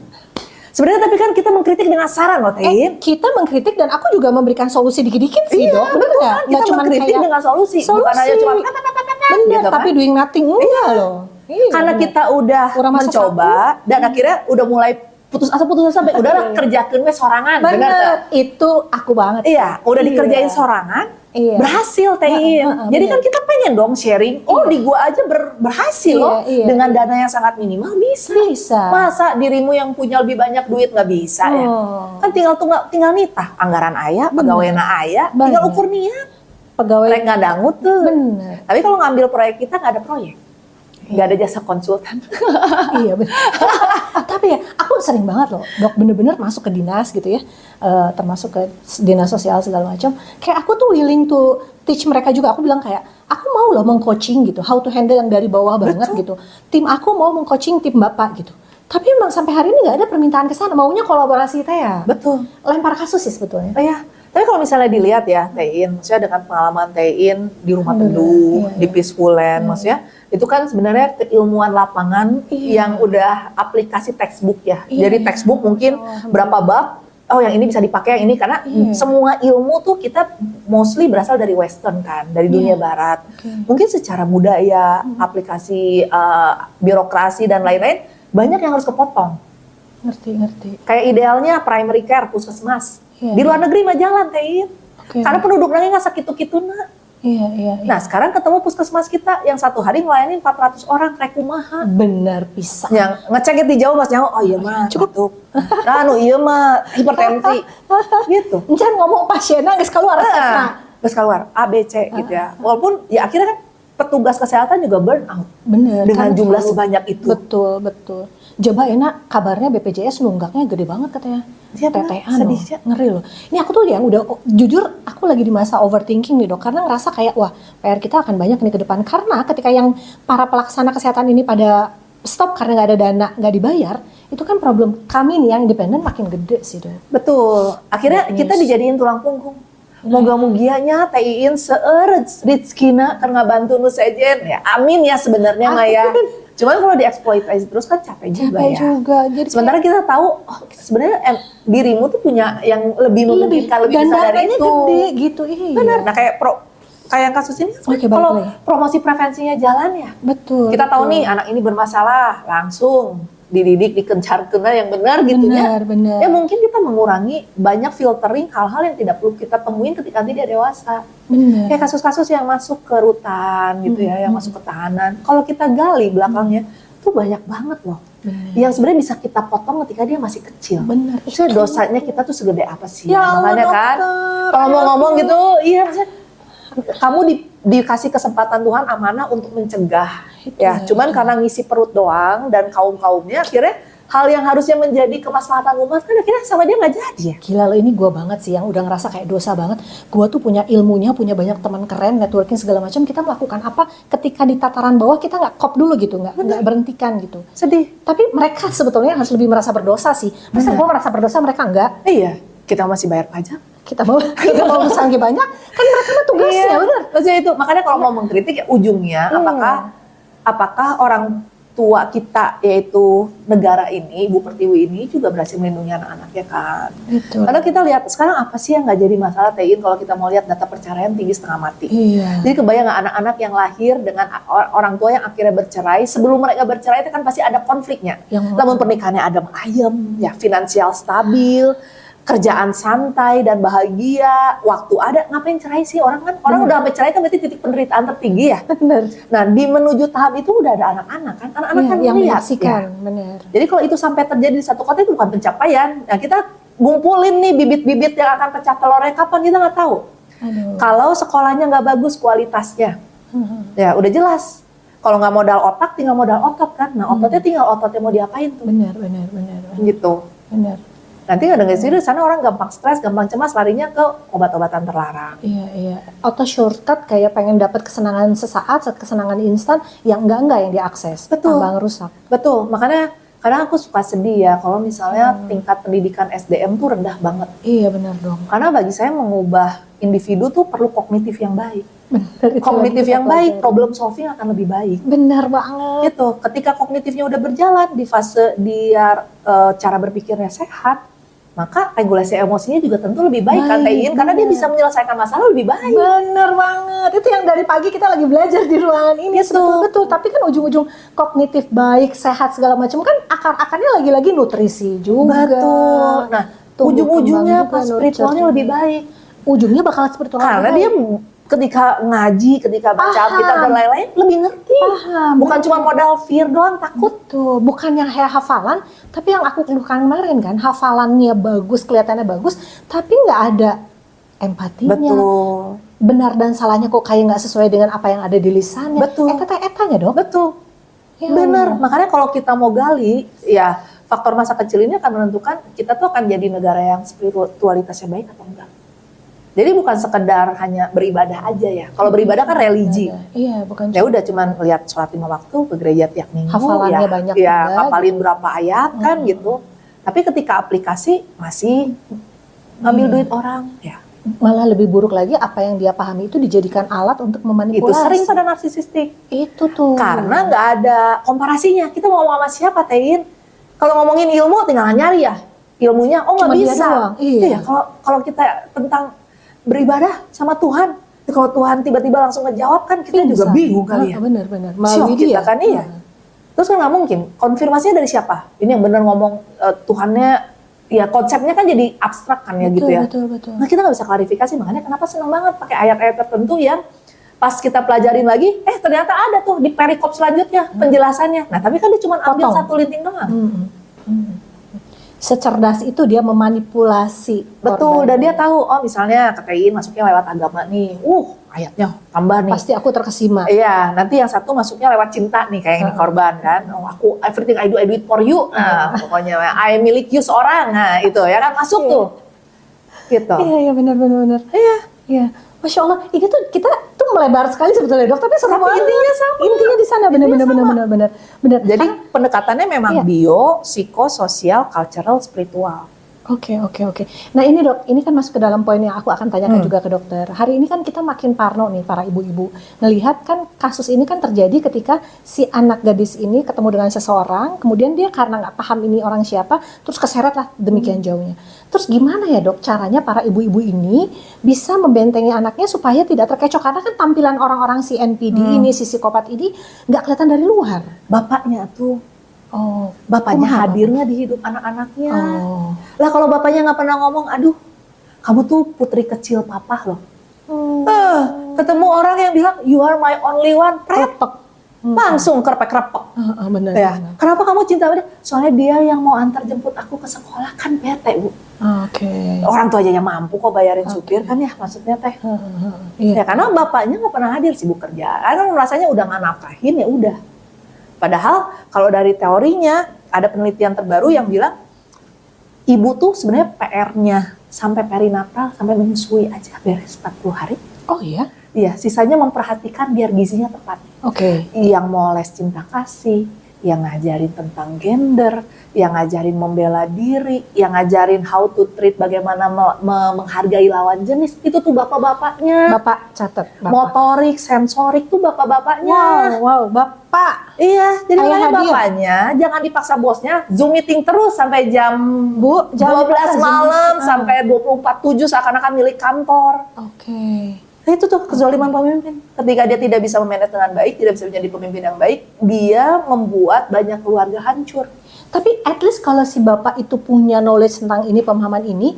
Sebenarnya tapi kan kita mengkritik dengan saran loh, Tin. Kita mengkritik dan aku juga memberikan solusi dikit-dikit sih, Iya, Dok. Bener betul nggak? kan? Nggak Kita cuman mengkritik kayak dengan solusi. Bukan hanya cuma bener, gitu kan? tapi doing nothing enggak loh. Iya, Karena bener. kita udah Kurang masuk mencoba dan akhirnya udah mulai putus asa sampai udahlah kerjakeun we sorangan. Benar Bener, tuh? itu aku banget. Iya, udah Iya. dikerjain sorangan, Iya. berhasil TIIN. Jadi bener. kan kita pengen dong sharing, di gua aja berhasil Iya, loh. iya. Dengan dana yang sangat minimal bisa. Bisa. Masa dirimu yang punya lebih banyak duit nggak bisa ya? Oh. Kan tinggal nitah, anggaran aya, pegawainya aya, tinggal Bener. ukur niat. Pegawai. Proyek nggak dangut tuh. Bener. Tapi kalau ngambil proyek kita nggak ada proyek. Nggak ada jasa konsultan. Iya benar. Tapi ya, aku sering banget loh, dok, bener-bener masuk ke dinas gitu ya, termasuk ke dinas sosial segala macam. Kayak aku tuh willing to teach mereka juga. Aku bilang kayak, aku mau loh meng-coaching gitu, how to handle yang dari bawah banget gitu. Tim aku mau meng-coaching tim bapak gitu. Tapi emang sampai hari ini nggak ada permintaan ke sana, maunya kolaborasi teh ya. Betul. Lempar kasus sih sebetulnya. Oh ya, tapi kalau misalnya dilihat ya Tein, maksudnya dengan pengalaman Tein di Rumah Teduh, di Peaceful Land, maksudnya itu kan sebenarnya keilmuan lapangan yang udah aplikasi textbook ya. Jadi textbook mungkin berapa bab, oh yang ini bisa dipakai yang ini, karena semua ilmu tuh kita mostly berasal dari Western kan, dari dunia Barat. Mungkin secara budaya, aplikasi birokrasi dan lain-lain banyak yang harus kepotong. Ngerti. Kayak idealnya primary care, puskesmas. Iya, Di luar negeri mah jalan, Tein. Karena penduduk nggak sakit-kitu nak. Iya. Nah sekarang ketemu puskesmas kita yang satu hari melayani 400 orang rek kumaha. Bener pisah. Yang ngecek di jauh mas nyawa, oh iya mah cukup. Nah iya mah hipertensi. Gitu. Jangan ngomong pasiennya nggak keluar resepnya. Terus keluar A, B, C gitu ya. Walaupun ya akhirnya kan petugas kesehatan juga burn out. Bener. Dengan kan jumlah kalau- sebanyak itu. Betul. Coba enak kabarnya BPJS nunggaknya gede banget katanya. Iya, bener. Tetean Sedih, loh, ya. ngeri loh. Ini aku tuh yang udah, jujur aku lagi di masa overthinking nih dok. Karena ngerasa kayak wah PR kita akan banyak nih ke depan. Karena ketika yang para pelaksana kesehatan ini pada stop karena nggak ada dana, nggak dibayar. Itu kan problem kami nih yang independen makin gede sih dok. Betul. Akhirnya kita dijadiin tulang punggung. Moga-mogianya Tein serezkina karena bantu nu sejen ya. Amin ya sebenarnya mah ya. Cuman kalau dieksploitasi terus kan capek juga Capek ya. juga. Jadi Sementara kita tahu oh sebenarnya dirimu tuh punya yang lebih memungkinkan lebih dan besar dari dananya itu. gede gitu. Iya. Benar. Nah kayak kasus ini Oke, balik kalau lagi. promosi prevensinya jalan ya. Betul. Kita tahu nih anak ini bermasalah langsung dididik dikencarkan yang benar gitu ya. Benar. Ya mungkin kita mengurangi banyak filtering hal-hal yang tidak perlu kita temuin ketika nanti dia dewasa. Benar. Kayak kasus-kasus yang masuk ke rutan gitu ya, yang masuk ke tahanan. Kalau kita gali belakangnya, tuh banyak banget loh. Benar. Yang sebenarnya bisa kita potong ketika dia masih kecil. Benar. Maksudnya dosanya kita tuh segede apa sih? Ya Allah, Makanya kan, dokter. kalau mau ngomong gitu, iya maksudnya kamu dikasih kesempatan Tuhan amanah untuk mencegah. Ya, cuman karena ngisi perut doang dan kaum-kaumnya akhirnya hal yang harusnya menjadi kemaslahatan umat kan akhirnya sama dia nggak jadi ya. Gila lo, ini gue banget sih yang udah ngerasa kayak dosa banget. Gue tuh punya ilmunya, punya banyak teman keren, networking segala macam. Kita melakukan apa ketika di tataran bawah kita nggak kop dulu gitu, nggak berhentikan gitu. Sedih. Tapi mereka sebetulnya harus lebih merasa berdosa sih. Masa gue merasa berdosa, mereka enggak? Iya, kita masih bayar pajak. Kita mau bersangki banyak, kan mereka mah tugasnya, Iya, bener. maksudnya itu. Makanya kalau mau mengkritik ya ujungnya apakah orang tua kita yaitu negara ini, Ibu Pertiwi ini juga berhasil melindungi anak-anaknya kan. Betul. Karena kita lihat sekarang apa sih yang nggak jadi masalah Tein kalau kita mau lihat data perceraian tinggi setengah mati. Iya. Jadi kebayang nggak anak-anak yang lahir dengan orang tua yang akhirnya bercerai, sebelum mereka bercerai itu kan pasti ada konfliknya. Namun pernikahannya adem ayem, ya finansial stabil, kerjaan santai dan bahagia, waktu ada, ngapain cerai sih orang udah sampai cerai kan berarti titik penderitaan tertinggi ya. Bener. Nah di menuju tahap itu udah ada anak-anak kan, anak-anak kan yang melihat menyaksikan, ya. bener. Jadi kalau itu sampai terjadi di satu kota itu bukan pencapaian. Nah kita ngumpulin nih bibit-bibit yang akan pecah telurnya kapan kita nggak tahu. Aduh. Kalau sekolahnya nggak bagus kualitasnya, ya udah jelas. Kalau nggak modal otak, tinggal modal otot kan. Nah ototnya tinggal ototnya mau diapain tuh? Bener. Gitu. Bener. Nanti nggak dengar sih, sana orang gampang stres, gampang cemas, larinya ke obat-obatan terlarang. Iya. Auto shortcut kayak pengen dapat kesenangan sesaat, kesenangan instan, yang enggak yang diakses. Betul. Tambah ngerusak. Betul, makanya kadang aku suka sedih ya kalau misalnya tingkat pendidikan SDM tuh rendah banget. Iya benar dong. Karena bagi saya mengubah individu tuh perlu kognitif yang baik. Benar, itu Kognitif kita yang baik, pelajari. problem solving akan lebih baik. Benar banget. Gitu, ketika kognitifnya udah berjalan di fase dia cara berpikirnya sehat, maka regulasi emosinya juga tentu lebih baik kan Tein, karena dia bisa menyelesaikan masalah lebih baik. Bener banget. Itu yang dari pagi kita lagi belajar di ruangan ini. Gitu. Betul. Tapi kan ujung-ujung kognitif baik, sehat segala macam kan akar-akarnya lagi-lagi nutrisi juga. Betul. Nah, Tumbuh ujung-ujungnya kembang pas juga, spiritualnya nurture lebih juga. baik. Ujungnya bakal spiritual. Karena dia ketika ngaji, ketika baca Paham. Alkitab dan lain-lain lebih ngerti. Paham. Bukan cuma modal fear doang, takut. Betul, bukan yang kayak hafalan, tapi yang aku keluhkan kemarin kan, hafalannya bagus, kelihatannya bagus, tapi nggak ada empatinya. Betul. Benar dan salahnya kok kayak nggak sesuai dengan apa yang ada di lisannya. Betul. Etanya dong. Betul. Ya Bener. Allah. Makanya kalau kita mau gali, ya faktor masa kecil ini akan menentukan kita tuh akan jadi negara yang spiritualitasnya baik atau enggak. Jadi bukan sekedar hanya beribadah aja ya. Kalau beribadah kan religi. Iya, bukan. Ya udah cuman lihat sholat 5 waktu, ke gereja tiap minggu. Hafalannya banyak ya juga, hafalin berapa ayat kan gitu. Tapi ketika aplikasi masih ngambil duit orang. Ya. Malah lebih buruk lagi, apa yang dia pahami itu dijadikan alat untuk Itu memanipulasi. sering pada narsisistik. Itu tuh. Karena nggak ada komparasinya. Kita mau ngomong sama siapa, Tein? Kalau ngomongin ilmu tinggal nyari ya. Ilmunya, oh nggak Cuma dia bisa. doang, iya. Kalau kita tentang beribadah sama Tuhan, kalau Tuhan tiba-tiba langsung ngejawab kan kita juga bingung kali ya. Benar-benar. Shock kita kan iya. Terus kan nggak mungkin. Konfirmasinya dari siapa? Ini yang benar ngomong Tuhannya, ya konsepnya kan jadi abstrak kan ya Betul, gitu ya. Betul. Nah kita nggak bisa klarifikasi, makanya kenapa seneng banget pakai ayat-ayat tertentu yang pas kita pelajarin lagi, ternyata ada tuh di perikop selanjutnya penjelasannya. Nah tapi kan dia cuma ambil satu linting doang. Secerdas itu dia memanipulasi. Betul, korban. dan dia tahu, oh misalnya ketein masuknya lewat agama nih, ayatnya tambah nih. Pasti aku terkesima. Iya, nanti yang satu masuknya lewat cinta nih, kayak ini korban kan. Oh, aku everything I do it for you. Nah, pokoknya I milik you seorang. Nah, itu ya kan masuk tuh. Gitu. Iya, benar. Iya. Masya Allah, ini tuh kita tuh melebar sekali sebetulnya dok, tapi seru banget. intinya sama. Intinya di sana, benar. Jadi pendekatannya memang bio, psikososial, cultural, spiritual. Oke. Nah ini dok, ini kan masuk ke dalam poin yang aku akan tanyakan juga ke dokter. Hari ini kan kita makin parno nih para ibu-ibu. Ngelihat kan kasus ini kan terjadi ketika si anak gadis ini ketemu dengan seseorang, kemudian dia karena nggak paham ini orang siapa, terus keseret lah demikian jauhnya. Terus gimana ya dok caranya para ibu-ibu ini bisa membentengi anaknya supaya tidak terkecoh? Karena kan tampilan orang-orang si NPD ini, si psikopat ini nggak kelihatan dari luar. Bapaknya tuh. Oh, bapaknya hadirnya di hidup anak-anaknya. Oh. Lah kalau bapaknya nggak pernah ngomong, aduh, kamu tuh putri kecil papa loh. Ketemu orang yang bilang, you are my only one, langsung kerepek-kerepek. Benar. Ya. Kenapa kamu cinta sama dia? Soalnya dia yang mau antar jemput aku ke sekolah, kan bete bu. Oke. Orang tua aja yang mampu kok bayarin supir kan ya maksudnya teh. Iya. Ya karena bapaknya nggak pernah hadir, sibuk kerja. Karena rasanya udah nggak nafkahin ya udah. Padahal kalau dari teorinya ada penelitian terbaru yang bilang ibu tuh sebenarnya PR-nya sampai perinatal sampai menyusui aja beres 40 hari. Oh iya? Iya, sisanya memperhatikan biar gizinya tepat. Oke. Yang mau les cinta kasih, yang ngajarin tentang gender, yang ngajarin membela diri, yang ngajarin how to treat, bagaimana menghargai lawan jenis, itu tuh bapak-bapaknya. Bapak catat. Bapak. Motorik, sensorik tuh bapak-bapaknya. Wow, bapak. Iya, jadi Ayah makanya hadir. bapaknya jangan dipaksa bosnya Zoom meeting terus sampai jam Bu, jangan 12 dipaksa Zoom malam meeting. sampai 24/7 seakan-akan milik kantor. Oke. Nah, itu tuh kezaliman pemimpin. Ketika dia tidak bisa memanage dengan baik, tidak bisa menjadi pemimpin yang baik, dia membuat banyak keluarga hancur. Tapi at least kalau si bapak itu punya knowledge tentang ini, pemahaman ini,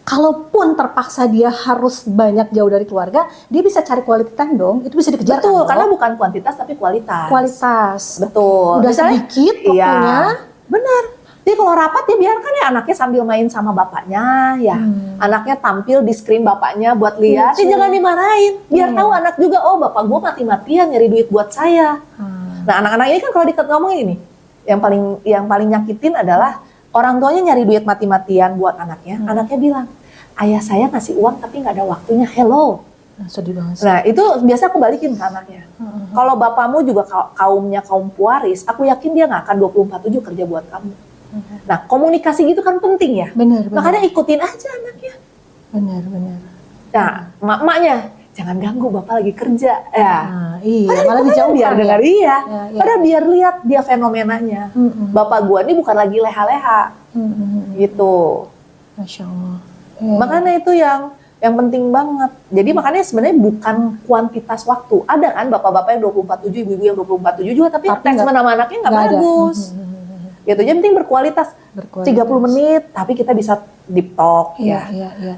kalaupun terpaksa dia harus banyak jauh dari keluarga, dia bisa cari quality time dong. Itu bisa dikejar. Betul, kan, karena dok? bukan kuantitas tapi kualitas. Kualitas. Betul. Udah Misalnya, sedikit waktunya. Iya, benar. Jadi kalau rapat ya biarkan ya anaknya sambil main sama bapaknya ya. Anaknya tampil di screen bapaknya buat lihat. Iya, Jangan dimarahin. Biar tahu anak juga, oh bapak gue mati-matian nyari duit buat saya. Nah anak-anak ini kan kalau ngomongin ini, yang paling nyakitin adalah orang tuanya nyari duit mati-matian buat anaknya. Anaknya bilang, ayah saya ngasih uang tapi nggak ada waktunya. Hello. Nah, sedih banget. Nah itu biasa aku balikin ke anaknya. Kalau bapakmu juga kaumnya kaum pewaris, aku yakin dia nggak akan 24/7 kerja buat kamu. Nah komunikasi gitu kan penting ya. Benar. Makanya ikutin aja anaknya. Benar. Nah emaknya jangan ganggu bapak lagi kerja. Ya. Iya, malah dijauhkan biar ya. dengar iya. Ya. Padahal biar lihat dia fenomenanya. Bapak gua ini bukan lagi leha-leha. Gitu. Masya Allah. Makanya itu yang penting banget. Jadi makanya sebenarnya bukan kuantitas waktu. Ada kan bapak-bapak yang 24/7, ibu-ibu yang 24/7 juga, tapi attachment sama anaknya nggak bagus. Gitu, yang penting berkualitas. 30 menit, tapi kita bisa deep talk ya.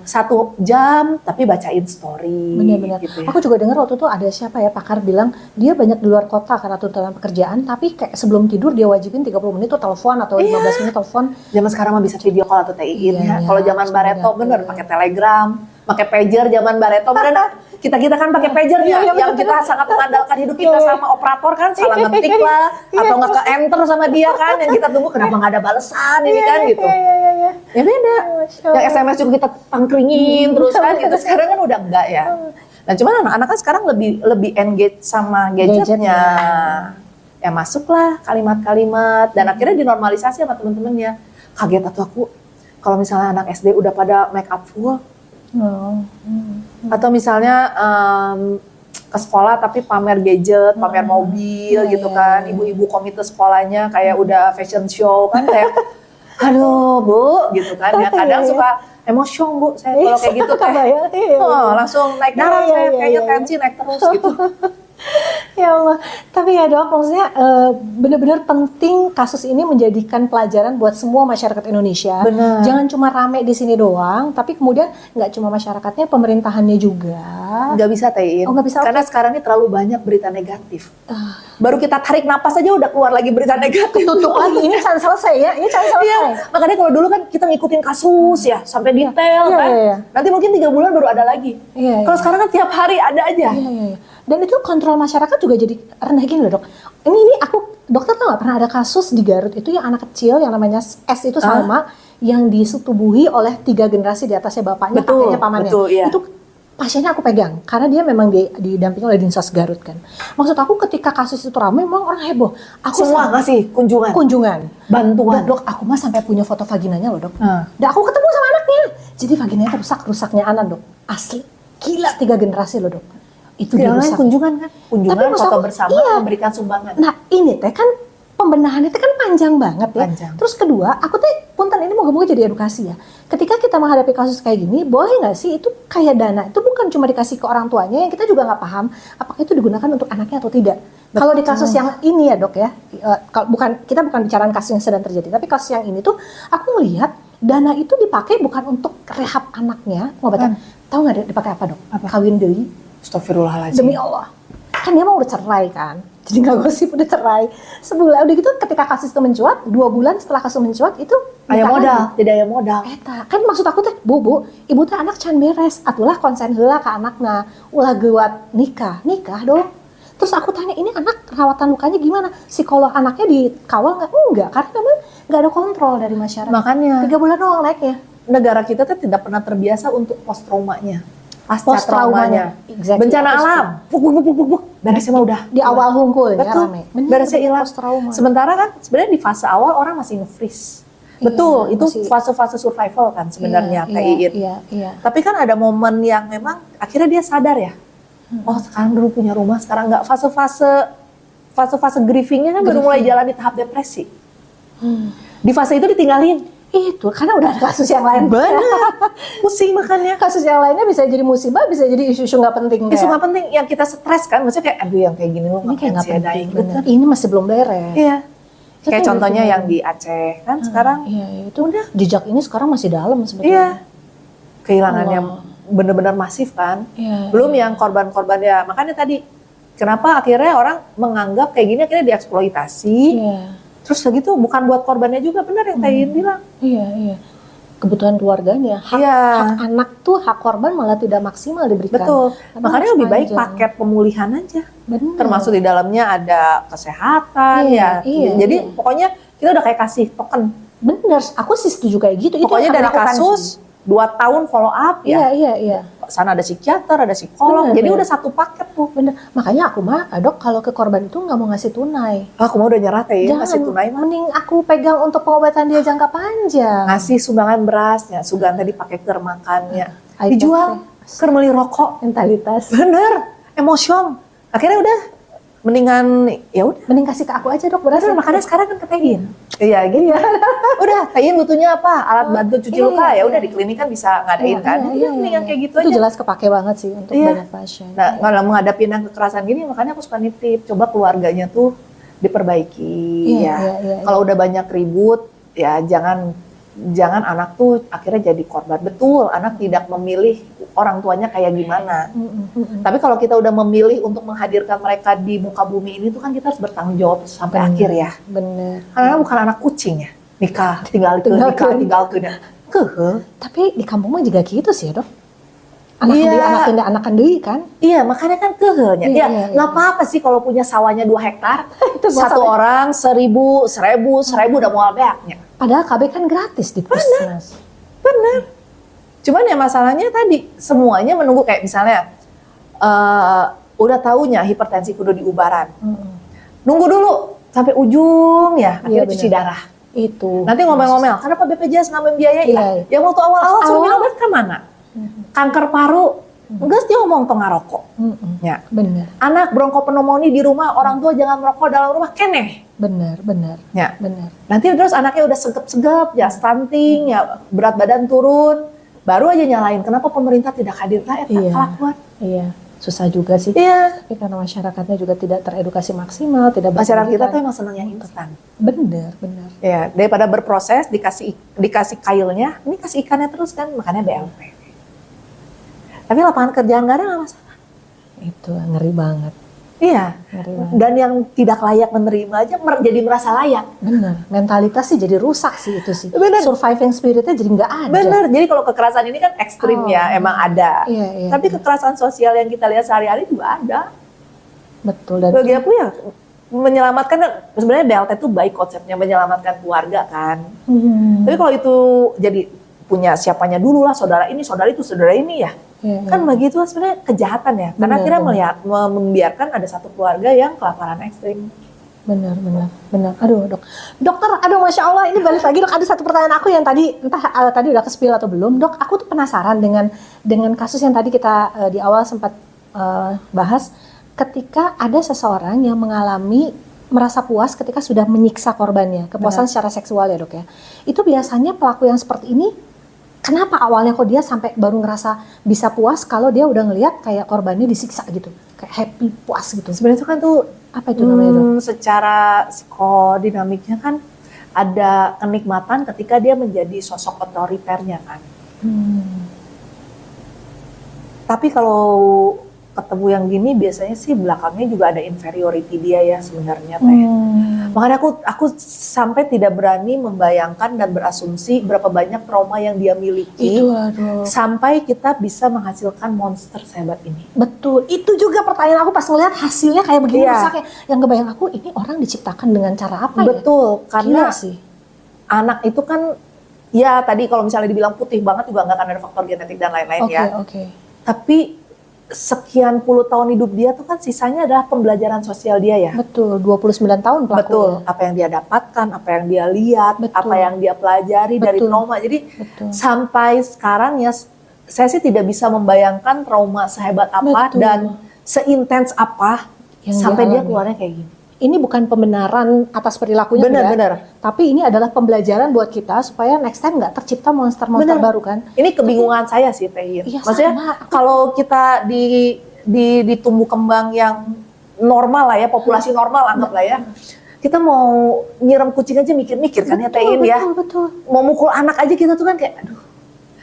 1 jam, tapi bacain story. Benar-benar. Gitu ya. Aku juga dengar waktu itu ada siapa ya, pakar bilang dia banyak di luar kota karena tuntutan pekerjaan, tapi kayak sebelum tidur dia wajibin 30 menit tuh telepon atau 15 menit telepon. Zaman sekarang mah bisa video call atau TI-in ya. Kalau zaman Bareto bener pakai Telegram, pakai pager zaman Bareto bener. Kita kan pakai pager ya, yang kita sangat mengandalkan hidup kita sama operator kan, salah ngetik lah, atau nggak ke enter sama dia kan, yang kita tunggu kenapa nggak ada balesan ini kan gitu. Ya beda. Yang SMS juga kita tangkringin terus kan, gitu. Sekarang kan udah enggak ya. Nah cuman anak-anak kan sekarang lebih engage sama gadgetnya. Ya masuklah kalimat-kalimat dan akhirnya dinormalisasi sama temen-temennya. Kaget atau aku kalau misalnya anak SD udah pada make up full. Atau misalnya ke sekolah tapi pamer gadget, pamer mobil gitu kan. Ibu-ibu komite sekolahnya kayak udah fashion show kan kayak aduh Bu gitu kan ya. Kadang suka emosi Bu saya kalau kayak gitu kayak langsung naik darah saya kayaknya tensi naik terus gitu. Ya Allah, tapi ya Dok, maksudnya benar-benar penting kasus ini menjadikan pelajaran buat semua masyarakat Indonesia. Bener. Jangan cuma rame di sini doang, tapi kemudian nggak cuma masyarakatnya, pemerintahannya juga. Nggak bisa Tein, Oh, nggak bisa, karena sekarang ini terlalu banyak berita negatif. Baru kita tarik napas aja udah keluar lagi berita negatif. Tutup lagi, ini jangan selesai ya, ini jangan selesai. Iya, makanya kalau dulu kan kita ngikutin kasus ya sampai detail Iya, kan. iya. Nanti mungkin 3 bulan baru ada lagi. Iya, Kalau iya. sekarang kan tiap hari ada aja. Iya. Dan itu kontrol masyarakat juga jadi rendah gini loh Dok. Ini aku, dokter tau gak pernah ada kasus di Garut itu yang anak kecil yang namanya S itu Salma yang disetubuhi oleh 3 generasi di atasnya bapaknya, Betul, kakeknya, pamannya. betul, iya. Itu pasiennya aku pegang karena dia memang didampingi oleh Dinsos Garut kan. Maksud aku ketika kasus itu ramai memang orang heboh. Aku Semua ngasih kunjungan, Dan bantuan. Dok, aku mah sampai punya foto vaginanya loh Dok. Nah. Dan aku ketemu sama anaknya. Jadi vaginanya rusaknya anak Dok. Asli. Gila 3 generasi loh Dok. Itu Yang lain dirusak. kunjungan kan, Tapi maksud foto aku, bersama, iya. memberikan sumbangan. Nah ini teh kan pembenahannya teh kan panjang banget ya. Panjang. Terus kedua, aku teh punten ini moga-moga jadi edukasi ya. Ketika kita menghadapi kasus kayak gini, boleh nggak sih itu kayak dana itu bukan cuma dikasih ke orang tuanya yang kita juga nggak paham apakah itu digunakan untuk anaknya atau tidak. Kalau di kasus yang ini ya Dok ya, kita bukan bicara kasus yang sedang terjadi, tapi kasus yang ini tuh aku melihat dana itu dipakai bukan untuk rehab anaknya, pengobatan. Tahu nggak dipakai apa Dok? Kawin deui. Astagfirullahaladzim. Demi Allah. Kan dia mau udah cerai kan. Jadi nggak gosip udah cerai. Sebulan udah gitu ketika kasus itu mencuat, 2 bulan setelah kasus mencuat itu Ayah nikah modal, lagi. tidak ayah modal. Eta, kan maksud aku teh, Bu, ibu teh anak can beres, atulah konsen heula ka anakna, ulah geuat nikah dong. Terus aku tanya, ini anak rawatan lukanya gimana? Psikolog anaknya dikawal nggak? Enggak, karena memang nggak ada kontrol dari masyarakat. Makanya 3 bulan doang naiknya. negara kita tuh tidak pernah terbiasa untuk post traumanya. Pasca Post-traumanya. traumanya. Exactly. Bencana alam, buk. Beresnya mah udah. Di awal hungkulnya Betul. rame. Bener, Beresnya hilang. post-trauma. Sementara kan sebenarnya di fase awal orang masih nge-freeze. Iya, Betul, itu masih- fase-fase survival kan sebenarnya Kak Iin. Iya. Tapi kan ada momen yang memang akhirnya dia sadar ya. Oh sekarang dulu punya rumah, sekarang nggak. Fase-fase grievingnya kan baru mulai jalan di tahap depresi. Di fase itu ditinggalin. Itu karena udah ada kasus yang lain. Bener, pusing makanya. Kasus yang lainnya bisa jadi musibah, bisa jadi isu-isu nggak penting. Isu kayak, nggak penting, yang kita stres kan, maksudnya kayak aduh yang kayak gini loh ini kayak nggak penting. daing. Bener. Ini masih belum beres. Iya. Itu Kayak kan contohnya gitu. yang di Aceh kan sekarang Iya, itu udah jejak ini sekarang masih dalam sebetulnya. iya kehilangannya Allah. benar-benar masif kan. Iya, Belum yang korban-korban ya. Makanya tadi kenapa akhirnya orang menganggap kayak gini akhirnya dieksploitasi. Iya. Terus segitu bukan buat korbannya juga, benar yang Tayin bilang. Iya. Kebutuhan keluarganya, hak Iya. anak tuh hak korban malah tidak maksimal diberikan. Betul. Karena Makanya harus lebih baik panjang. paket pemulihan aja. Bener. Termasuk di dalamnya ada kesehatan Iya, ya. iya, Jadi iya. pokoknya kita udah kayak kasih token. Bener, aku sih setuju kayak gitu. Pokoknya yang dari kami lakukan kasus sih. 2 tahun follow up ya. Iya. Sana ada psikiater, ada psikolog. Bener, Jadi bener. udah satu paket tuh. Bener. Makanya aku mah, Dok, kalau ke korban itu nggak mau ngasih tunai. Aku mau udah nyerah Tayin, ngasih tunai mah. mending aku pegang untuk pengobatan dia jangka panjang. Ngasih sumbangan berasnya, Sugan tadi pakai keur makannya. Ayo, Dijual, keur meuli rokok. Mentalitas. Bener, emosion. Akhirnya udah mendingan ya udah. Mending kasih ke aku aja Dok, beras. Bener, makanya sekarang kan ke Tayin. Iya gitu. Udah, Tayin butuhnya apa? Alat bantu cuci luka ya udah di klinik kan bisa ngadain kan. Udah mendingan kayak gitu Itu aja. jelas kepake banget sih untuk Iya. banyak pasien. Nah, kalau menghadapi yang kekerasan gini makanya aku suka nitip, coba keluarganya tuh diperbaiki Iya, ya. iya. Kalau udah banyak ribut ya jangan anak tuh akhirnya jadi korban. Betul, anak tidak memilih orang tuanya kayak gimana. Tapi kalau kita udah memilih untuk menghadirkan mereka di muka bumi ini tuh kan kita harus bertanggung jawab sampai akhir ya. Bener. Karena bukan anak kucing ya. Nikah, tinggal Tinggalkeun. tinggal ya. Keuheuh. Tapi di kampung mah juga gitu sih ya Dok. Anakan deui kan? Iya, makanya kan kehelnya. Iya. Nggak apa-apa sih kalau punya sawahnya 2 hektar, Itu buat satu sampai- orang 1000 udah mau beaknya. Padahal KB kan gratis di puskesmas. Bener. Cuman ya masalahnya tadi semuanya menunggu kayak misalnya udah taunya hipertensi kudu diubaran. Nunggu dulu sampai ujung ya, akhirnya Iya, cuci bener. darah. Itu. Nanti ngomel-ngomel, kenapa BPJS nggak membiayai? Iya. Yang waktu awal-awal Pas suruh minum awal. obat kan mana? Kanker paru, enggak dia ngomong tong ngarokok. Ya. Bener, Anak bronkopneumonia di rumah, orang tua jangan merokok dalam rumah, keneh. bener. Ya. Bener. Nanti terus anaknya udah segep-segep, ya stunting, ya berat badan turun, baru aja nyalain kenapa pemerintah tidak hadir lah Iya. kelakuan. Iya, susah juga sih. Iya. Tapi karena masyarakatnya juga tidak teredukasi maksimal, tidak Masyarakat kita tuh berpendidikan. emang senang yang instan. Bener. Ya, daripada berproses dikasih kailnya, ini kasih ikannya terus kan, makanya BLT. Tapi lapangan kerjaan nggak ada nggak masalah. Itu ngeri banget. Iya. Ngeri banget. Dan yang tidak layak menerima aja jadi merasa layak. Bener, mentalitas sih jadi rusak sih itu sih. Bener. Surviving spiritnya jadi nggak ada. Bener. Jadi kalau kekerasan ini kan ekstrim Oh. ya, emang ada. Iya. Tapi kekerasan sosial yang kita lihat sehari-hari juga ada. Betul. Dan Bagi aku ya menyelamatkan, sebenarnya BLT itu baik konsepnya menyelamatkan keluarga kan. Tapi kalau itu jadi punya siapanya dulu lah, saudara ini, saudara itu, saudara ini ya. Iya, Kan bagi itu sebenarnya kejahatan ya. Karena Benar, akhirnya benar. membiarkan ada satu keluarga yang kelaparan ekstrim. benar. Aduh dokter, masya Allah ini balik lagi dok. Ada satu pertanyaan aku yang tadi tadi udah ke-spill atau belum dok. Aku tuh penasaran dengan kasus yang tadi kita di awal sempat bahas. Ketika ada seseorang yang mengalami merasa puas ketika sudah menyiksa korbannya, kepuasan secara seksual ya dok ya. Itu biasanya pelaku yang seperti ini, kenapa awalnya kok dia sampai baru ngerasa bisa puas kalau dia udah ngelihat kayak korbannya disiksa gitu, kayak happy puas gitu. Sebenarnya itu kan tuh Apa itu namanya dok? secara psikodinamiknya kan ada kenikmatan ketika dia menjadi sosok otoriternya kan. Tapi kalau ketemu yang gini biasanya sih belakangnya juga ada inferiority dia ya sebenarnya teh. Makanya aku sampai tidak berani membayangkan dan berasumsi berapa banyak trauma yang dia miliki Itu aduh. sampai kita bisa menghasilkan monster sehebat ini. Betul, itu juga pertanyaan aku pas ngeliat hasilnya kayak begini Iya. rusaknya. Yang kebayang aku ini orang diciptakan dengan cara apa ya? Betul, karena Gila sih. anak itu kan ya tadi kalau misalnya dibilang putih banget juga nggak akan ada faktor genetik dan lain-lain Oke, ya. oke. Tapi sekian puluh tahun hidup dia tuh kan sisanya adalah pembelajaran sosial dia ya. Betul, 29 tahun pelaku. Betul, apa yang dia dapatkan, apa yang dia lihat, Betul. apa yang dia pelajari dari Betul. trauma. Jadi Betul. sampai sekarang ya saya sih tidak bisa membayangkan trauma sehebat apa Betul. dan seintens apa Yang sampai dia dialami. keluarnya kayak gini. Ini bukan pembenaran atas perilakunya Benar, enggak, benar. tapi ini adalah pembelajaran buat kita supaya next time nggak tercipta monster-monster Benar. baru kan. Ini kebingungan saya sih Teh Yin. Iya, Maksudnya sama. kalau kita di tumbuh kembang yang normal lah ya, populasi normal anggap lah ya. Kita mau nyiram kucing aja mikir-mikir kan ya Teh Yin ya. Betul. Mau mukul anak aja kita tuh kan kayak aduh.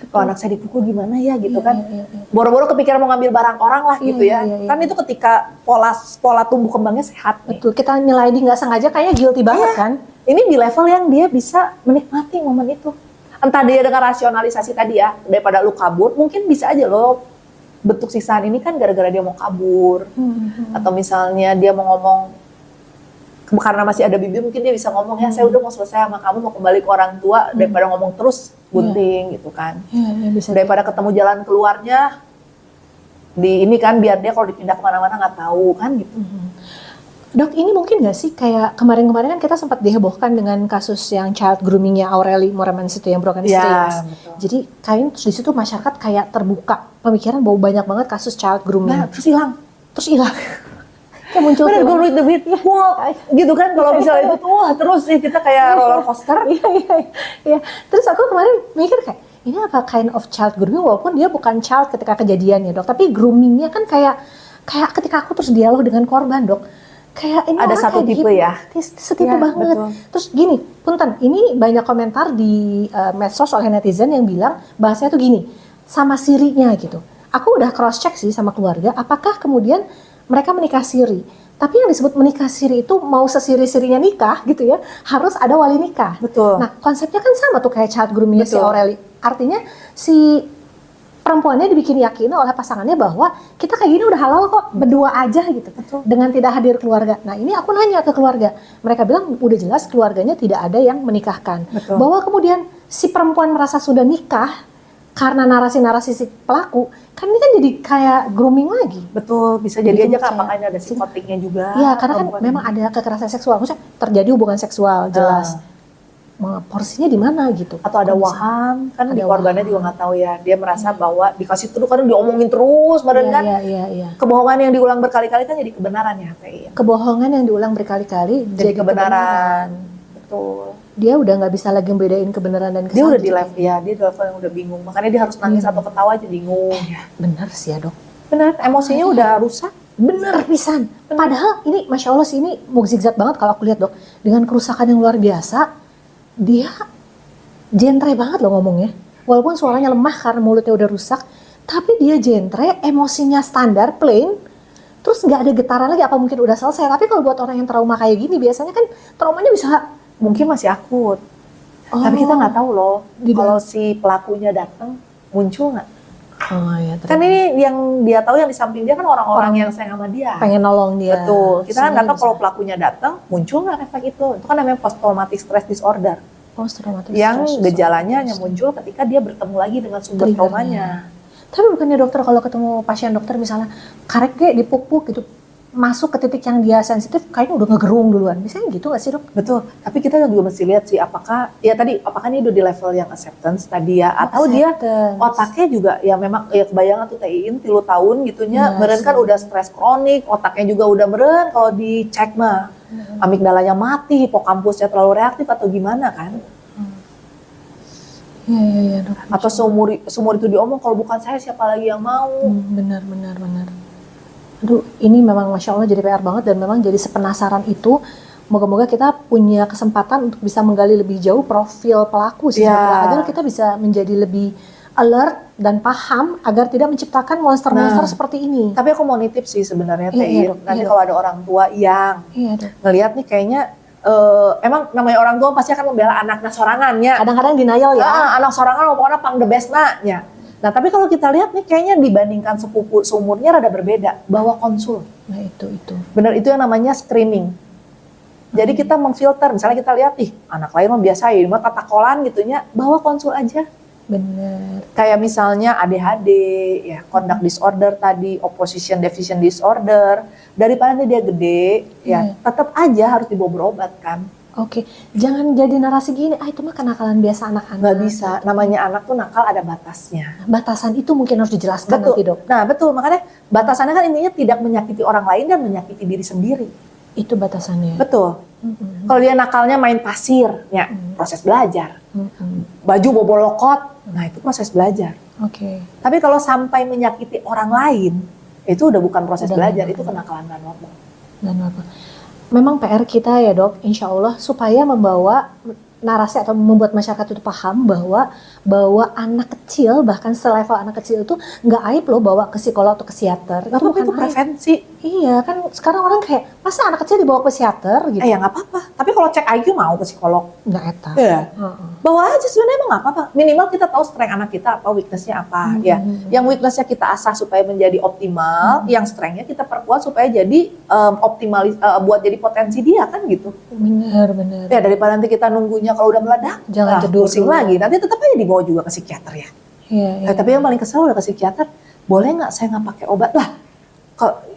Kalau anak saya dipukul gimana ya gitu Iya, kan. iya, iya. Boro-boro kepikiran mau ngambil barang orang lah Iya, gitu ya. iya, iya. Kan itu ketika pola tumbuh kembangnya sehat nih. Betul, kita nyeliding nggak sengaja kayaknya guilty banget Iya. kan. Ini di level yang dia bisa menikmati momen itu. Entah dia dengan rasionalisasi tadi ya, daripada lu kabur, mungkin bisa aja loh bentuk siksaan ini kan gara-gara dia mau kabur. Atau misalnya dia mau ngomong, karena masih ada bibir mungkin dia bisa ngomong, ya saya udah mau selesai sama kamu, mau kembali ke orang tua, daripada ngomong terus, gunting gitu kan. Iya, bisa. Daripada ketemu jalan keluarnya, di ini kan biar dia kalau dipindah kemana-mana nggak tahu kan gitu. Dok, ini mungkin nggak sih kayak kemarin-kemarin kan kita sempat dihebohkan dengan kasus yang child groomingnya Aureli Moremans itu yang Broken Iya, Streets. betul. Jadi kayaknya di situ masyarakat kayak terbuka pemikiran bahwa banyak banget kasus child grooming. Nah, terus hilang. Terus hilang. Kayak muncul Bener, film. go with the beat. Wah, gitu kan kalau misalnya itu tuh wah terus nih kita kayak roller coaster. Iya. Terus aku kemarin mikir kayak ini apa kind of child grooming walaupun dia bukan child ketika kejadiannya dok, tapi groomingnya kan kayak ketika aku terus dialog dengan korban dok, kayak ini Ada orang satu kayak tipe ya? setipe Iya, banget. betul. Terus gini, punten, ini banyak komentar di medsos oleh netizen yang bilang bahasanya tuh gini, sama sirinya gitu. Aku udah cross check sih sama keluarga, apakah kemudian mereka menikah siri. Tapi yang disebut menikah siri itu mau sesiri-sirinya nikah gitu ya, harus ada wali nikah. Betul. Nah konsepnya kan sama tuh kayak child groomingnya si Betul. Aureli. Artinya si perempuannya dibikin yakin oleh pasangannya bahwa kita kayak gini udah halal kok, berdua aja gitu. Betul. Dengan tidak hadir keluarga. Nah ini aku nanya ke keluarga, mereka bilang udah jelas keluarganya tidak ada yang menikahkan. Betul. Bahwa kemudian si perempuan merasa sudah nikah karena narasi-narasi si pelaku, kan ini kan jadi kayak grooming lagi. Betul, bisa jadi Bikin aja kan percaya. apakah ini ada psikotiknya juga. Iya, karena kan perempuan memang ini. ada kekerasan seksual, maksudnya terjadi hubungan seksual jelas. Porsinya di mana gitu? Atau ada Kok bisa? waham, kan Ada di korbannya waham. juga nggak tahu ya. Dia merasa bahwa dikasih tuduh kan diomongin terus, badan kan. Iya. Kebohongan yang diulang berkali-kali kan jadi kebenaran ya, PI. Kebohongan yang diulang berkali-kali Jadi kebenaran. Betul. Dia udah nggak bisa lagi membedain kebenaran dan Dia kesalahan. udah di level ya, dia di level yang udah bingung. Makanya dia harus nangis atau ketawa aja bingung. Bener sih ya dok. Benar, emosinya udah rusak. Bener pisan. Padahal ini Masya Allah sih ini mukjizat banget kalau aku lihat dok. Dengan kerusakan yang luar biasa, dia gentle banget loh ngomongnya. Walaupun suaranya lemah karena mulutnya udah rusak, tapi dia gentle, emosinya standar, plain. Terus nggak ada getaran lagi, apa mungkin udah selesai. Tapi kalau buat orang yang trauma kayak gini, biasanya kan traumanya bisa Mungkin masih akut. Oh. Tapi kita nggak tahu loh, Di kalau si pelakunya datang, muncul nggak? Oh ya, Kan ini yang dia tahu yang di samping dia kan orang-orang yang sayang sama dia. pengen nolong dia. Betul. Kita kan nggak tahu Sebenarnya kalau pelakunya datang, muncul nggak efek itu. Itu kan namanya post traumatic stress disorder. post traumatic Yang stress gejalanya hanya disorder. muncul ketika dia bertemu lagi dengan sumber Triggernya. traumanya. Tapi bukannya dokter kalau ketemu pasien dokter misalnya karek kayak dipuk-puk gitu, masuk ke titik yang dia sensitif, kayaknya udah ngegerung duluan. Biasanya gitu nggak sih dok? Betul. Tapi kita juga mesti lihat sih apakah ini udah di level yang acceptance tadi ya, atau dia Acceptance. otaknya juga ya memang ya kebayangan tuh TI-in 3 tahun gitunya, Iya meren kan sih. udah stres kronik, otaknya juga udah meren kalau dicek mah. Amigdalanya mati, hipokampusnya terlalu reaktif atau gimana kan? Iya dok. Atau seumur itu diomong kalau bukan saya siapa lagi yang mau? Benar. Aduh, ini memang Masya Allah jadi PR banget dan memang jadi sepenasaran itu. Moga-moga kita punya kesempatan untuk bisa menggali lebih jauh profil pelaku sih. Iya. Agar kita bisa menjadi lebih alert dan paham agar tidak menciptakan monster-monster Nah. seperti ini. Tapi aku mau nitip sih sebenarnya Iya, TI. iya, Dok. Nanti Iya, kalau ada orang tua yang Iya dok. ngelihat nih kayaknya emang namanya orang tua pasti akan membela anaknya sorangannya. Kadang-kadang denial ya. Anak sorangan pokoknya pang the best nya. Nah tapi kalau kita lihat nih kayaknya dibandingkan sepupu seumurnya rada berbeda. Bawa konsul. Nah itu. Benar itu yang namanya screening. Jadi kita memfilter, misalnya kita lihat nih anak lain mah biasa ya, mah tatakolan gitunya, bawa konsul aja. Bener. Kayak misalnya ADHD, ya conduct disorder tadi, opposition deficient disorder, daripada dia gede, ya tetap aja harus dibawa berobat kan. Oke, jangan jadi narasi gini, itu mah kenakalan biasa anak-anak. Nggak bisa, namanya anak tuh nakal ada batasnya. Batasan itu mungkin harus dijelaskan nanti Betul. dok. Nah betul, makanya batasannya kan intinya tidak menyakiti orang lain dan menyakiti diri sendiri. Itu batasannya. Betul. Mm-mm. Kalau dia nakalnya main pasir, ya proses belajar. Mm-mm. Baju bobo lokot, nah itu proses belajar. Oke. Tapi kalau sampai menyakiti orang lain, itu udah bukan proses Udah belajar, normal. itu kenakalan gak normal. Dan apa? Memang PR kita ya dok, insya Allah supaya membawa narasi atau membuat masyarakat itu paham bahwa anak kecil bahkan selevel anak kecil itu nggak aib loh bawa ke psikolog atau ke psikiater. Gak apa-apa, itu aib. prevensi. Iya kan sekarang orang kayak masa anak kecil dibawa ke psikiater gitu? Ya nggak apa-apa. Tapi kalau cek IQ mau ke psikolog. Nggak eta. Iya. Heeh. Bawa aja sebenarnya emang nggak apa-apa. Minimal kita tahu strength anak kita apa, weakness-nya apa. Ya, yang weakness-nya kita asah supaya menjadi optimal, yang strength-nya kita perkuat supaya jadi buat jadi potensi dia kan gitu. Bener. Ya daripada nanti kita nunggunya kalau udah meledak, Jangan tidur pusing dulu. lagi. Nanti tetap aja dibawa juga ke psikiater ya. Iya. Tapi yang paling kesel udah ke psikiater, boleh nggak saya nggak pakai obat lah?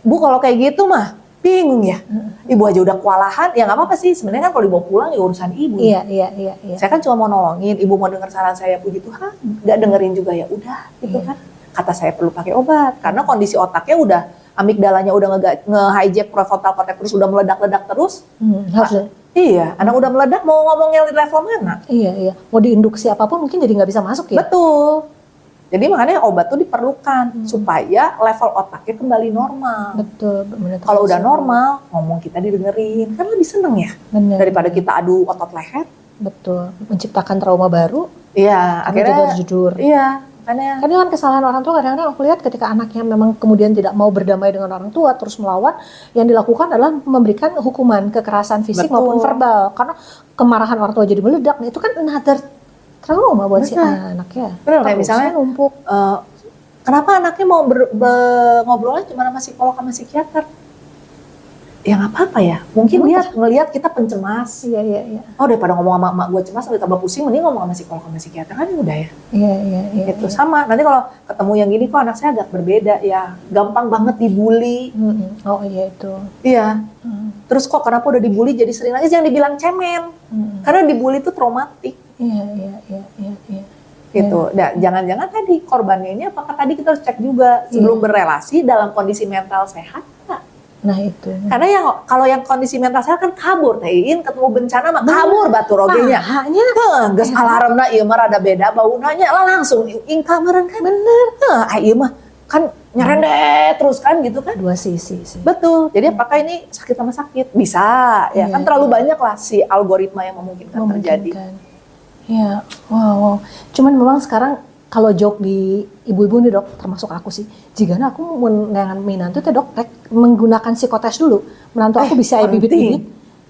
Bu kalau kayak gitu mah bingung ya. Ibu aja udah kewalahan, ya nggak apa-apa sih. Sebenarnya kan kalau dibawa pulang ya urusan ibu. Iya. Saya kan cuma mau nolongin, ibu mau dengar saran saya, puji Tuhan, nggak dengerin juga ya udah, gitu kan. Kata saya perlu pakai obat, karena kondisi otaknya udah, amigdalanya udah nge-hijack prefrontal cortex udah meledak-ledak terus. Harus. Iya, anak udah meledak mau ngomongnya di level mana? Iya. Mau diinduksi apapun mungkin jadi nggak bisa masuk ya. Betul. Jadi makanya obat tuh diperlukan supaya level otaknya kembali normal. Betul. Bener. Kalau udah normal, ngomong kita didengerin, kan lebih seneng ya. Bener. Daripada kita adu otot leher. Betul. Menciptakan trauma baru. Iya, Karena akhirnya tidak jujur. Iya, makanya Karena kan kesalahan orang tua kadang-kadang aku lihat ketika anaknya memang kemudian tidak mau berdamai dengan orang tua terus melawan, yang dilakukan adalah memberikan hukuman kekerasan fisik Betul. maupun verbal karena kemarahan orang tua jadi meledak. Nah itu kan another trauma buat si Benar. anak ya. Benar, kayak Terusnya misalnya numpuk. Kenapa anaknya mau ngobrolnya cuma sama psikolog sama psikiater? Ya nggak apa-apa ya. Mungkin dia ngelihat kita pencemas. Iya. Oh, daripada ngomong sama emak gue cemas sampai tambah pusing, mending ngomong sama psikolog sama psikiater kan udah ya. Iya. Itu sama. Nanti kalau ketemu yang gini kok anak saya agak berbeda ya. Gampang banget dibully. Oh iya itu. Iya. Terus kok kenapa udah dibully jadi sering lagi jangan dibilang cemen. Karena dibully itu traumatik. Iya. Gitu. Nah, jangan-jangan tadi korbannya ini apakah tadi kita harus cek juga sebelum berrelasi dalam kondisi mental sehat nggak? Nah itu. Karena kalau yang kondisi mental sehat kan kabur, tein ketemu bencana mah kabur batu rogenya. Hanya Geus alarmna ieu mah rada beda baunanya lah langsung ing kameran kan. bener. Ieu mah kan nyerendet terus kan gitu kan. Dua sisi sih. Betul. Jadi apakah ini sakit sama sakit? Bisa ya kan terlalu banyak lah si algoritma yang memungkinkan terjadi. Iya, wow. Cuman memang sekarang kalau joke di ibu-ibu nih dok, termasuk aku sih, jika aku menangan minantu teh dok, menggunakan psikotes dulu, menantu aku bisa bibit-bibit,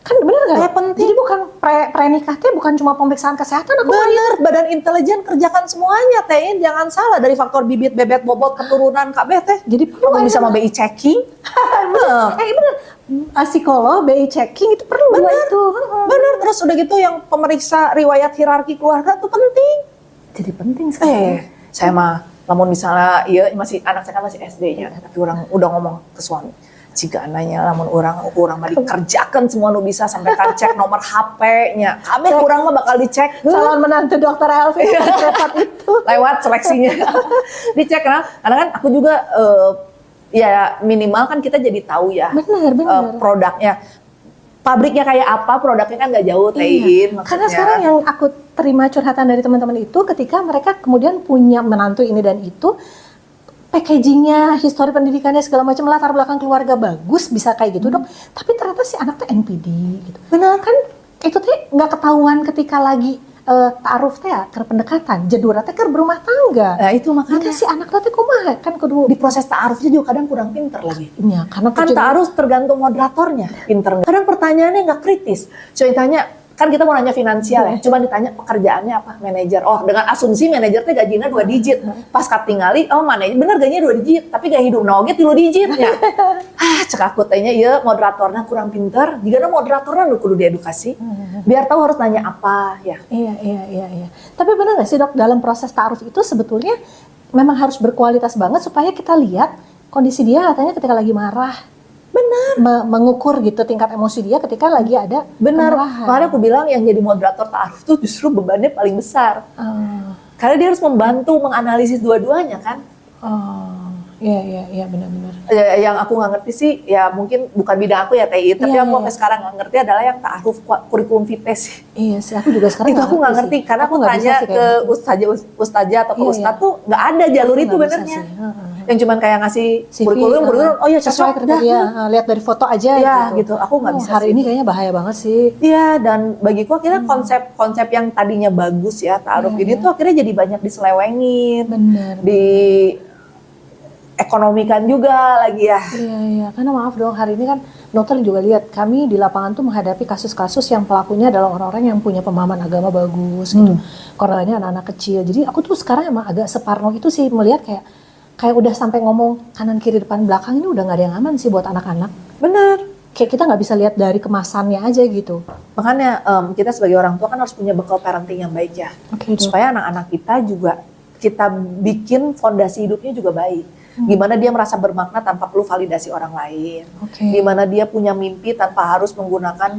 kan bener nggak? Penting. Jadi bukan pre-nikah teh bukan cuma pemeriksaan kesehatan, aku bener, badan intelijen kerjakan semuanya, tein jangan salah dari faktor bibit, bebet, bobot, keturunan KB teh. Jadi kamu bisa mau BI checking. bener. Psikolog, BI checking itu perlu itu. Bener, terus udah gitu yang pemeriksa riwayat hierarki keluarga itu penting. Jadi penting sekali. Saya mah, namun misalnya, iya masih anak saya kan masih SD-nya, tapi orang udah ngomong ke suami, jika anaknya, namun orang mah dikerjakan semua nu bisa sampai kan cek nomor HP-nya, kabeh kurang mah bakal dicek. Calon menantu dokter Elvi cepat itu. Lewat seleksinya, dicek karena kan aku juga ya minimal kan kita jadi tahu ya. Bener. Produknya. Pabriknya kayak apa, produknya kan nggak jauh, tein. Iya. Karena sekarang yang aku terima curhatan dari teman-teman itu, ketika mereka kemudian punya menantu ini dan itu, packagingnya, histori pendidikannya segala macam, latar belakang keluarga bagus, bisa kayak gitu dok. Tapi ternyata si anak tuh NPD gitu. Benar kan? Itu tuh nggak ketahuan ketika lagi ta'aruf teh ke pendekatan, jedura teh ke berumah tangga. Nah itu makanya si anak teh kumaha kan kudu di proses ta'arufnya juga kadang kurang pinter lagi. Iya, karena kan ta'aruf tergantung moderatornya, pinter. Kadang pertanyaannya nggak kritis. Coba tanya, kan kita mau nanya finansial ya, coba ditanya pekerjaannya apa, manajer. Oh, dengan asumsi manajer teh gajinya 2 digit. Pas katingali, oh manajer bener gajinya 2 digit, tapi gaya hidup oge 3 digit ya. Cek aku tanya, iya moderatornya kurang pinter. Jika moderatornya lu kudu diedukasi, biar tahu harus nanya apa ya. Iya. Tapi benar nggak sih dok, dalam proses ta'aruf itu sebetulnya memang harus berkualitas banget supaya kita lihat kondisi dia katanya ketika lagi marah. Benar. Mengukur gitu tingkat emosi dia ketika lagi ada kemarahan. Makanya aku bilang yang jadi moderator ta'aruf tuh justru bebannya paling besar. Karena dia harus membantu menganalisis dua-duanya kan. Iya benar-benar. Yang aku nggak ngerti sih, ya mungkin bukan bidang aku ya TI, tapi aku sampai sekarang nggak ngerti adalah yang ta'aruf kurikulum Vites. Iya sih, aku juga sekarang itu aku nggak ngerti karena aku tanya ke ustazah atau ke ustadz tuh nggak ada jalur itu benernya. Yang cuman kayak ngasih kurikulum, oh ya cocok dah. Lihat dari foto aja gitu. Aku nggak bisa. Hari ini kayaknya bahaya banget sih. Iya, dan bagiku akhirnya konsep yang tadinya bagus ya ta'aruf ini tuh akhirnya jadi banyak diselewengin. Bener. Di ekonomikan juga lagi ya. Iya, karena maaf dong hari ini kan dokter juga lihat kami di lapangan tuh menghadapi kasus-kasus yang pelakunya adalah orang-orang yang punya pemahaman agama bagus gitu. Korbannya anak-anak kecil. Jadi aku tuh sekarang emang agak separno itu sih melihat kayak udah sampai ngomong kanan kiri depan belakang ini udah nggak ada yang aman sih buat anak-anak. Bener. Kayak kita nggak bisa lihat dari kemasannya aja gitu. Makanya kita sebagai orang tua kan harus punya bekal parenting yang baik ya. Supaya anak-anak kita juga kita bikin fondasi hidupnya juga baik. Gimana dia merasa bermakna tanpa perlu validasi orang lain. Gimana dia punya mimpi tanpa harus menggunakan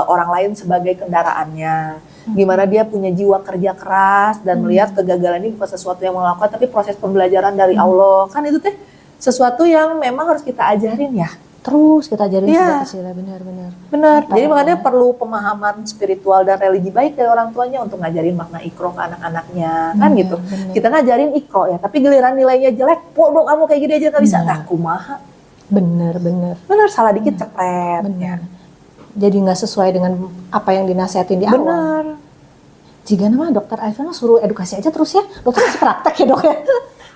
orang lain sebagai kendaraannya. Gimana dia punya jiwa kerja keras dan melihat kegagalan ini bukan sesuatu yang melakukan tapi proses pembelajaran dari Allah. Kan itu teh sesuatu yang memang harus kita ajarin ya. Terus kita ajarin sejak kecil, benar. Benar. Jadi makanya perlu pemahaman spiritual dan religi baik dari orang tuanya untuk ngajarin makna ikro ke anak-anaknya, kan gitu. Bener. Kita ngajarin ikro ya, tapi giliran nilainya jelek, bodoh kamu kayak gini aja nggak bisa. Nah, kumaha. Bener. Benar, salah dikit cepet. Benar. Jadi nggak sesuai dengan apa yang dinasihatin di awal. Benar. Jika nama dokter Aifana suruh edukasi aja terus ya, dokter masih praktek ya dok ya.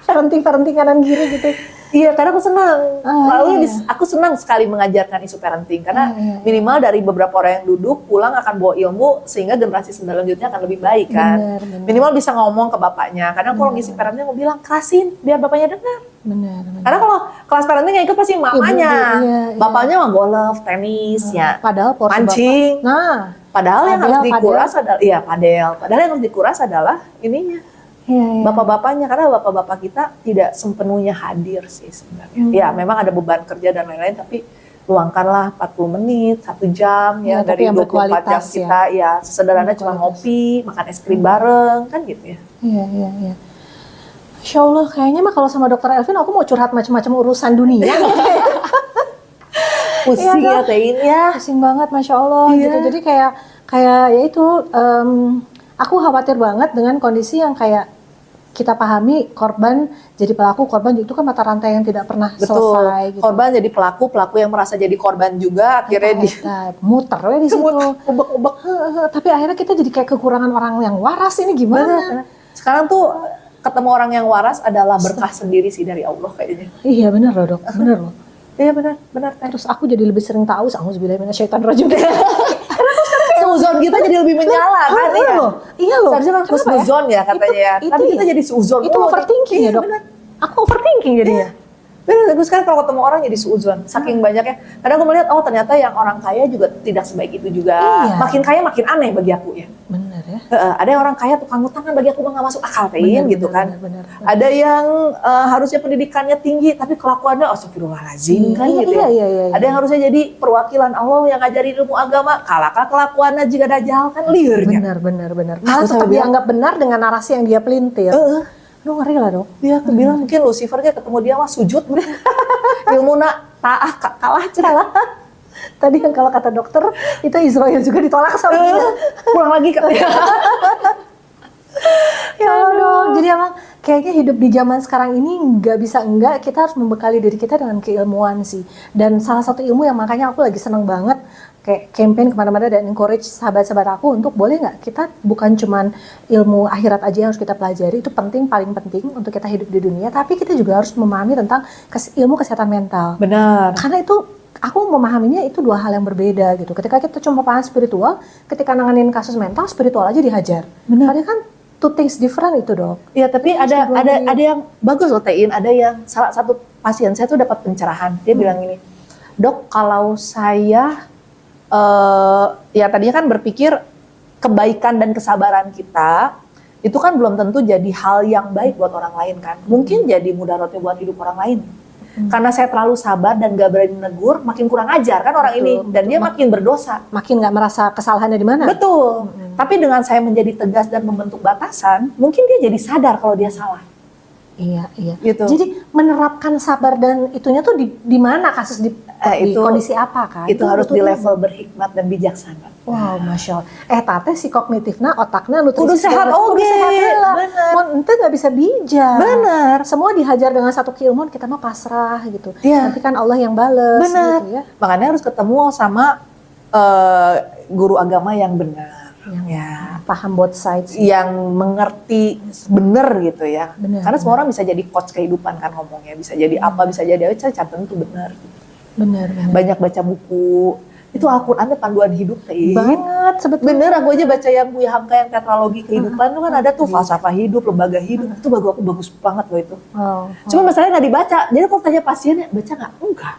Parenting kanan kiri gitu. Iya, karena aku senang. Lalu iya. aku senang sekali mengajarkan isu parenting karena Iya. minimal dari beberapa orang yang duduk pulang akan bawa ilmu sehingga generasi selanjutnya akan lebih baik kan. Benar. Minimal bisa ngomong ke bapaknya. Karena kalau ngisi parenting aku bilang kerasin biar bapaknya dengar. Benar. Karena kalau kelas parenting yang ikut pasti mamanya, Iya. bapaknya mah golf, tenis, ya, Padahal porsi mancing. bapak. Nah, Padahal yang harus Padel. dikuras adalah, iya padel. Padahal yang harus dikuras adalah ininya. iya. Bapak-bapaknya, karena bapak-bapak kita tidak sepenuhnya hadir sih sebenarnya. Ya memang ada beban kerja dan lain-lain, tapi luangkanlah 40 menit, 1 jam Ya, ya, tapi dari yang 24 jam berkualitas kita ya sesederhana cuma ngopi, makan es krim bareng, kan gitu ya. Iya. Masya Allah, kayaknya mah kalau sama dokter Elvin aku mau curhat macam-macam urusan dunia. Pusing Iya, ya Tein ya. Pusing banget, Masya Allah Iya. gitu. Jadi kayak ya itu, aku khawatir banget dengan kondisi yang kayak kita pahami korban jadi pelaku, korban itu kan mata rantai yang tidak pernah Betul, selesai gitu. korban jadi pelaku, pelaku yang merasa jadi korban juga, akhirnya di muter ya di situ. ubek-ubek. Tapi akhirnya kita jadi kayak kekurangan orang yang waras, ini gimana? Benar. Sekarang tuh ketemu orang yang waras adalah berkah sendiri sih dari Allah kayaknya. Iya benar loh dok, benar loh. Iya benar. Terus aku jadi lebih sering tahu, auzubillahi minasyaitonirrajim. Seuzon kita jadi lebih menyala kan ya. Iya loh. Seharusnya kan Kenapa husnuzon ya katanya ya. Tapi kita jadi seuzon. Itu overthinking ya dok. Benar. Aku overthinking jadinya. Benar, gue sekarang kalau ketemu orang jadi seuzon. Saking banyaknya. Kadang aku melihat, oh ternyata yang orang kaya juga tidak sebaik itu juga. Iya. Makin kaya makin aneh bagi aku ya. Benar ya. Ada yang orang kaya tukang utang kan bagi aku nggak masuk akal Tein gitu kan. Benar. Ada yang harusnya pendidikannya tinggi tapi kelakuannya astagfirullahaladzim kan gitu ya. Iya. Ada yang harusnya jadi perwakilan Allah yang ngajarin ilmu agama, kalakal kelakuannya jika dajal kan liarnya. Benar. Malah tetap dianggap benar dengan narasi yang dia pelintir. Lu ngeri lah dok. Iya, aku bilang mungkin Lucifer ketemu dia mah sujud. Ilmu ta'ah kalah celah. Tadi yang kalau kata dokter itu Israel juga ditolak sama dia. Pulang lagi katanya. Ya Allah dok. Jadi emang kayaknya hidup di zaman sekarang ini nggak bisa enggak, kita harus membekali diri kita dengan keilmuan sih. Dan salah satu ilmu yang makanya aku lagi seneng banget kayak campaign kemana-mana dan encourage sahabat-sahabat aku untuk boleh nggak kita bukan cuman ilmu akhirat aja yang harus kita pelajari, itu penting, paling penting untuk kita hidup di dunia, tapi kita juga harus memahami tentang ilmu kesehatan mental. Benar. Karena itu aku memahaminya itu dua hal yang berbeda gitu. Ketika kita cuma paham spiritual, ketika nanganin kasus mental, spiritual aja dihajar. Benar. Padahal kan two things different itu dok. Iya, tapi ada yang bagus loh Tein. Ada yang salah satu pasien saya tuh dapat pencerahan. Dia bilang gini, dok kalau saya ya tadinya kan berpikir kebaikan dan kesabaran kita itu kan belum tentu jadi hal yang baik buat orang lain kan. Mungkin jadi mudaratnya buat hidup orang lain. Karena saya terlalu sabar dan gak berani menegur, makin kurang ajar kan orang ini. Dan dia makin berdosa. Makin gak merasa kesalahannya di mana. Betul. Tapi dengan saya menjadi tegas dan membentuk batasan, mungkin dia jadi sadar kalau dia salah. Iya. Gitu. Jadi menerapkan sabar dan itunya tuh di mana kasus di kondisi apa kan? Itu harus di level berhikmat dan bijaksana. Wow, Masya Allah. Tate si kognitifnya, otaknya, nutrisi. Kudu sehat oge. Bener. Ente gak bisa bijak. Bener. Semua dihajar dengan satu keilmuan, kita mah pasrah gitu. Iya. Nanti kan Allah yang bales. Bener. Gitu ya. Makanya harus ketemu sama guru agama yang benar. Yang paham both sides. Yang mengerti benar gitu ya. Bener. Karena semua orang bisa jadi coach kehidupan kan ngomongnya. Bisa jadi apa, bisa jadi apa, catat itu benar. Bener. Banyak baca buku. Itu Al-Qurannya panduan hidup banget sebetulnya. Bener, aku aja baca yang Buya Hamka yang tetralogi kehidupan itu kan ada tuh falsafah hidup, lembaga hidup. Itu bagi aku bagus banget loh itu. Cuma masalahnya nggak dibaca. Jadi kalau tanya pasiennya, baca nggak? Enggak.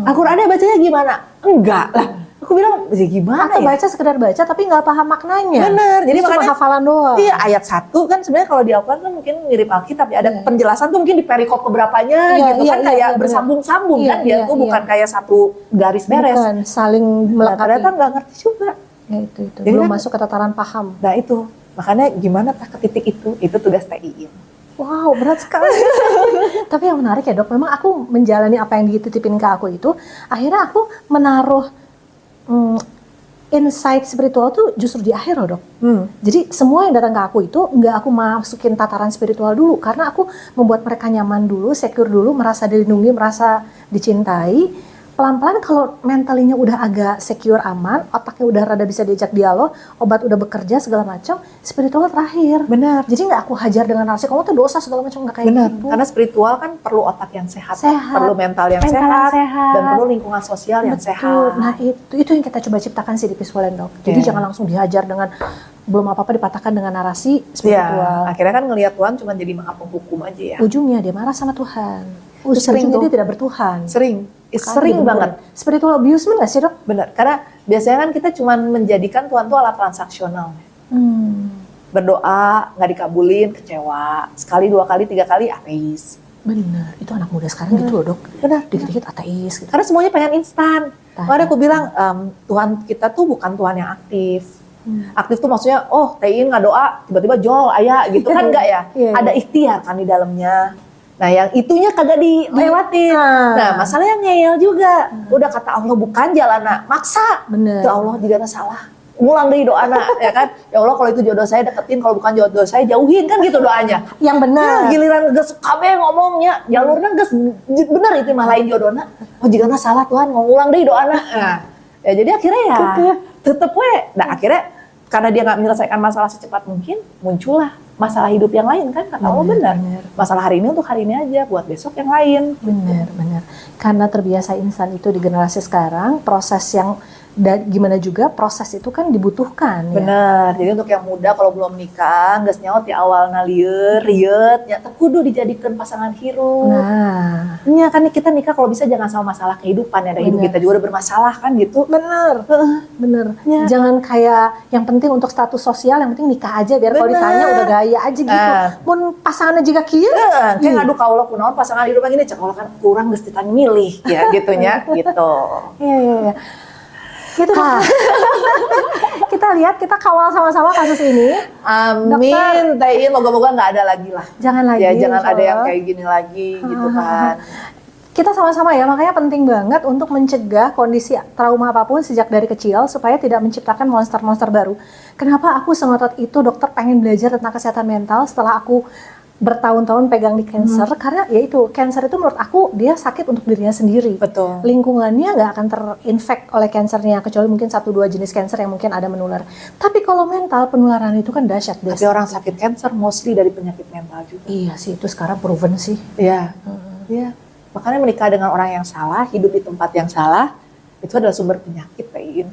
Al-Qurannya bacanya gimana? Enggak lah. Aku bilang, ya gimana atau ya? baca sekedar baca tapi nggak paham maknanya. Bener, jadi cuma makanya hafalan doang. Iya, ayat 1 kan sebenarnya kalau di Al-Quran kan mungkin mirip Alkitab ya. Ada penjelasan tuh mungkin di perikop keberapanya gitu kan kayak bersambung-sambung kan dia tuh bukan kayak satu garis beres. Bukan, saling melengkapi. Ternyata nggak ngerti juga. Ya itu. Jadi belum kan, masuk ke tataran paham. Nah itu, makanya gimana ke titik itu tugas TI. Wow, berat sekali. Tapi yang menarik ya dok, memang aku menjalani apa yang dititipin ke aku itu, akhirnya aku menaruh insight spiritual tuh justru di akhir loh dok. Jadi semua yang datang ke aku itu nggak aku masukin tataran spiritual dulu, karena aku membuat mereka nyaman dulu, secure dulu, merasa dilindungi, merasa dicintai. pelan-pelan kalau mentalinya udah agak secure aman, otaknya udah rada bisa diajak dialog, obat udah bekerja segala macam, spiritual terakhir. Benar. Jadi nggak aku hajar dengan narasi kamu tuh dosa segala macam, nggak kayak Benar. gitu. Karena spiritual kan perlu otak yang sehat, perlu mental yang Mental yang sehat, sehat. dan perlu lingkungan sosial yang Betul. sehat. Nah itu yang kita coba ciptakan sih di Peaceful and Dog. Jadi Yeah. jangan langsung dihajar dengan belum apa-apa dipatahkan dengan narasi spiritual. Ya, akhirnya kan ngelihat Tuhan cuma jadi maha penghukum aja ya. Ujungnya dia marah sama Tuhan. Sering Ujungnya tuh. dia tidak bertuhan. Sering, Makanya sering dibentuk. banget. Spiritual abusement nggak sih dok? Benar, karena biasanya kan kita cuma menjadikan Tuhan tuh alat transaksional. Berdoa, nggak dikabulin, kecewa. Sekali, 2 kali, 3 kali, ateis. Benar, itu anak muda sekarang gitu loh dok. Benar. Dikit-dikit ateis gitu. Karena semuanya pengen instan. Tahan. Makanya aku bilang, Tuhan kita tuh bukan Tuhan yang aktif. Aktif tuh maksudnya, oh Tein nggak doa, tiba-tiba jol, ayah gitu kan enggak ya? Iya, Ada ikhtiar kan di dalamnya. Nah yang itunya kagak dilewatin. Nah masalahnya ngeyel juga. Udah kata Allah bukan jalana, maksa. Bener. Ya Allah jika salah. Ngulang dari doa ya kan? Ya Allah kalau itu jodoh saya deketin, kalau bukan jodoh saya jauhin kan gitu doanya. Yang benar. Nah, giliran geus kabeh ngomongnya, jalurnya geus bener itu mah lain jodohna. Oh jika salah Tuhan ngulang dari doana. Nah, ya jadi akhirnya ya tetep we. Nah akhirnya karena dia nggak menyelesaikan masalah secepat mungkin, muncullah masalah hidup yang lain kan kata Allah benar. Masalah hari ini untuk hari ini aja, buat besok yang lain. Benar. Karena terbiasa instan itu di generasi sekarang, proses yang gimana juga proses itu kan dibutuhkan ya. Bener, jadi untuk yang muda kalau belum nikah, geus nyawa ti awal lieur, riet, nya teh kudu dijadikan pasangan hirup. Nah, Nya kan kita nikah kalau bisa jangan sama masalah kehidupan ya, ada hidup kita juga udah bermasalah kan gitu. bener. Ya. Jangan kayak yang penting untuk status sosial, yang penting nikah aja biar kalau Bener. ditanya udah gaya aja gitu. Mun pasangannya juga kieu, Kayak ngadu kaulah kunaon pasangan hidup yang ini cek kalau kan kurang geus ditanya milih ya gitunya gitu. Iya. Gitu. Kita lihat, kita kawal sama-sama kasus ini. Amin, Tein, moga-moga nggak ada lagi lah. Jangan lagi. Ya jangan insya ada yang Allah. kayak gini lagi gitu kan. Kita sama-sama ya, makanya penting banget untuk mencegah kondisi trauma apapun sejak dari kecil supaya tidak menciptakan monster-monster baru. Kenapa aku sengotot itu dokter pengen belajar tentang kesehatan mental setelah aku bertahun-tahun pegang di cancer, karena ya itu, cancer itu menurut aku dia sakit untuk dirinya sendiri. Betul. Lingkungannya nggak akan terinfek oleh cancernya, kecuali mungkin 1-2 jenis cancer yang mungkin ada menular. Tapi kalau mental, penularan itu kan dahsyat. Tapi orang sakit cancer mostly dari penyakit mental juga. Iya sih, itu sekarang proven sih. Iya. Iya. Makanya menikah dengan orang yang salah, hidup di tempat yang salah, itu adalah sumber penyakit, Tein.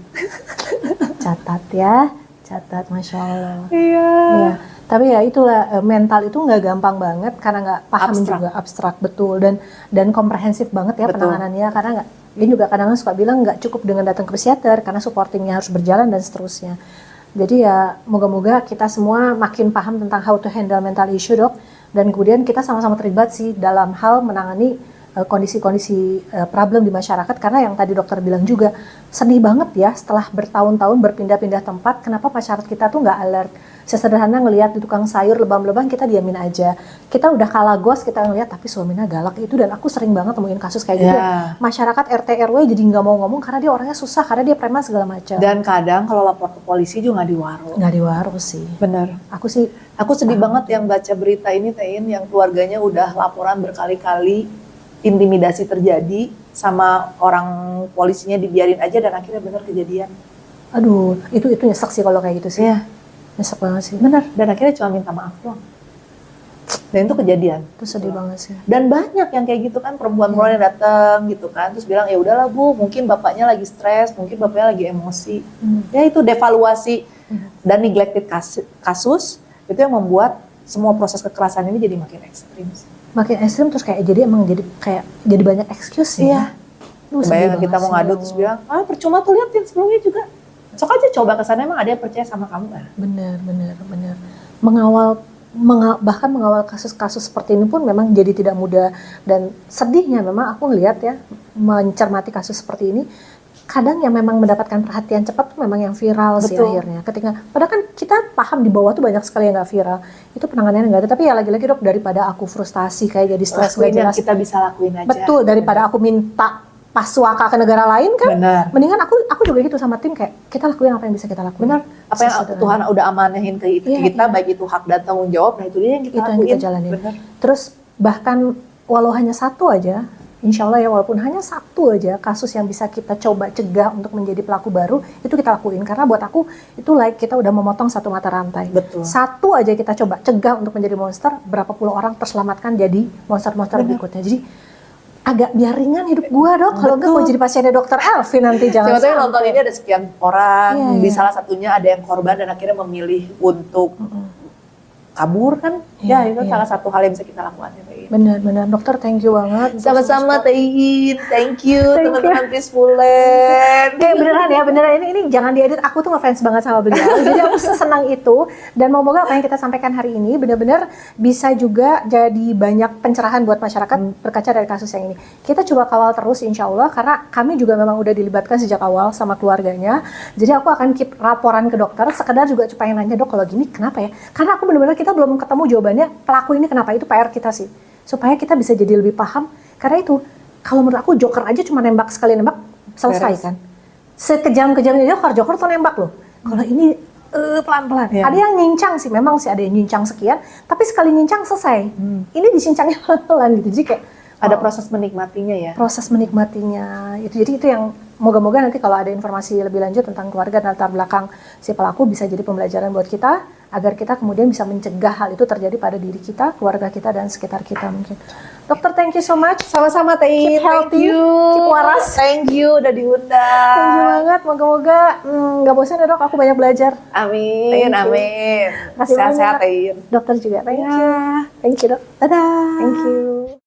Catat, Masya Allah. Iya. Iya. Tapi ya itulah, mental itu nggak gampang banget karena nggak paham juga, abstrak betul, dan komprehensif banget ya penanganannya, karena nggak, dia juga kadang-kadang suka bilang nggak cukup dengan datang ke psikiater karena supportingnya harus berjalan dan seterusnya. Jadi ya moga-moga kita semua makin paham tentang how to handle mental issue dok, dan kemudian kita sama-sama terlibat sih dalam hal menangani kondisi-kondisi problem di masyarakat, karena yang tadi dokter bilang juga sedih banget ya setelah bertahun-tahun berpindah-pindah tempat, kenapa masyarakat kita tuh nggak alert. Sesederhana ngelihat di tukang sayur lebam-lebam kita diamin aja, kita udah kalah gos kita ngelihat tapi suaminya galak itu, dan aku sering banget temuin kasus kayak gitu. Masyarakat RT RW jadi nggak mau ngomong karena dia orangnya susah, karena dia preman segala macam. Dan kadang kalau lapor ke polisi juga nggak diwaro sih. Bener. Aku sedih banget yang baca berita ini, Tein, yang keluarganya udah laporan berkali-kali, intimidasi terjadi sama orang polisinya dibiarin aja dan akhirnya bener kejadian. Aduh, itu nyesek sih kalau kayak gitu sih. Iya. Nyesek banget sih. Bener, dan akhirnya cuma minta maaf doang. Dan itu kejadian. Itu sedih banget sih. Dan banyak yang kayak gitu kan, perempuan-perempuan yang datang gitu kan, terus bilang ya udahlah Bu, mungkin bapaknya lagi stres, mungkin bapaknya lagi emosi. Ya itu devaluasi dan neglected kasus itu yang membuat semua proses kekerasan ini jadi makin ekstrim. Makin ekstrim, terus kayak jadi emang jadi banyak excuse sih. Iya. Bayangin kita mau ngadu terus bilang, percuma tuh liatin sebelumnya juga. Sok aja coba kesana, emang ada yang percaya sama kamu kan? Bener. Bahkan mengawal kasus-kasus seperti ini pun memang jadi tidak mudah, dan sedihnya memang aku ngelihat ya, mencermati kasus seperti ini, kadang yang memang mendapatkan perhatian cepat tuh memang yang viral. Betul. Sih akhirnya. Padahal kan kita paham di bawah tuh banyak sekali yang nggak viral, itu penanganannya nggak ada. Tapi ya lagi-lagi dok, daripada aku frustasi kayak jadi stres nggak jelas, kita bisa lakuin aja. Betul, daripada aku minta paswaka ke negara lain kan. Bener. Mendingan aku juga gitu sama tim, kayak kita lakuin apa yang bisa kita lakuin. Benar. Apa yang Tuhan udah amanahin ke kita, baik itu hak dan tanggung jawab, nah itu dia yang kita lakuin. Yang kita jalanin. Bener. Terus bahkan walau hanya satu aja, insya Allah ya, walaupun hanya satu aja kasus yang bisa kita coba cegah untuk menjadi pelaku baru, itu kita lakuin. Karena buat aku itu like kita udah memotong satu mata rantai. Betul. Satu aja kita coba cegah untuk menjadi monster, berapa puluh orang terselamatkan jadi monster-monster berikutnya. Jadi agak biar ringan hidup gua, Dok. Kalau enggak gua jadi pasiennya Dokter Elvin nanti, jangan Sebetulnya nonton ini ada sekian orang, Iya, di iya. salah satunya ada yang korban dan akhirnya memilih untuk kabur kan. Iya, Ya itu iya. salah satu hal yang bisa kita lakukan ya, Teh In. Benar-benar, Dokter thank you banget. Sama-sama Teh In, thank you Thank you. teman-teman Peacefulen. Beneran ya, beneran ini jangan diedit. Aku tuh ngefans banget sama beliau. Jadi aku sesenang itu, dan semoga apa yang kita sampaikan hari ini benar-benar bisa juga jadi banyak pencerahan buat masyarakat berkaca dari kasus yang ini. Kita coba kawal terus insya Allah, karena kami juga memang udah dilibatkan sejak awal sama keluarganya. Jadi aku akan keep laporan ke dokter, sekedar juga pengen nanya, Dok kalau gini kenapa ya? Karena aku benar-benar kita belum ketemu jawabannya pelaku ini kenapa, itu PR kita sih. Supaya kita bisa jadi lebih paham, karena itu kalau menurut aku Joker aja cuma nembak sekali nembak selesai Beres. kan. Sekejam-kejamnya Joker tuh nembak loh. Kalau ini pelan-pelan. Iya. Ada yang nyincang sih, memang sih ada yang nyincang sekian, tapi sekali nyincang selesai. Ini disincangnya pelan-pelan gitu. Jadi kayak Ada proses menikmatinya ya. proses menikmatinya itu. Jadi itu yang moga-moga nanti kalau ada informasi lebih lanjut tentang keluarga dan latar belakang si pelaku bisa jadi pembelajaran buat kita, agar kita kemudian bisa mencegah hal itu terjadi pada diri kita, keluarga kita, dan sekitar kita mungkin. Dokter thank you so much. Sama-sama Teh In, Keep healthy, thank you. keep waras. Thank you udah diundang. Thank you banget. Moga-moga nggak bosan ya, Dok. Aku banyak belajar. Amin, Thank you. amin. Makasih Sehat-sehat banyak. Teh In. Dokter juga. Thank Ya. you. Thank you, Dok. Dadah. Thank you.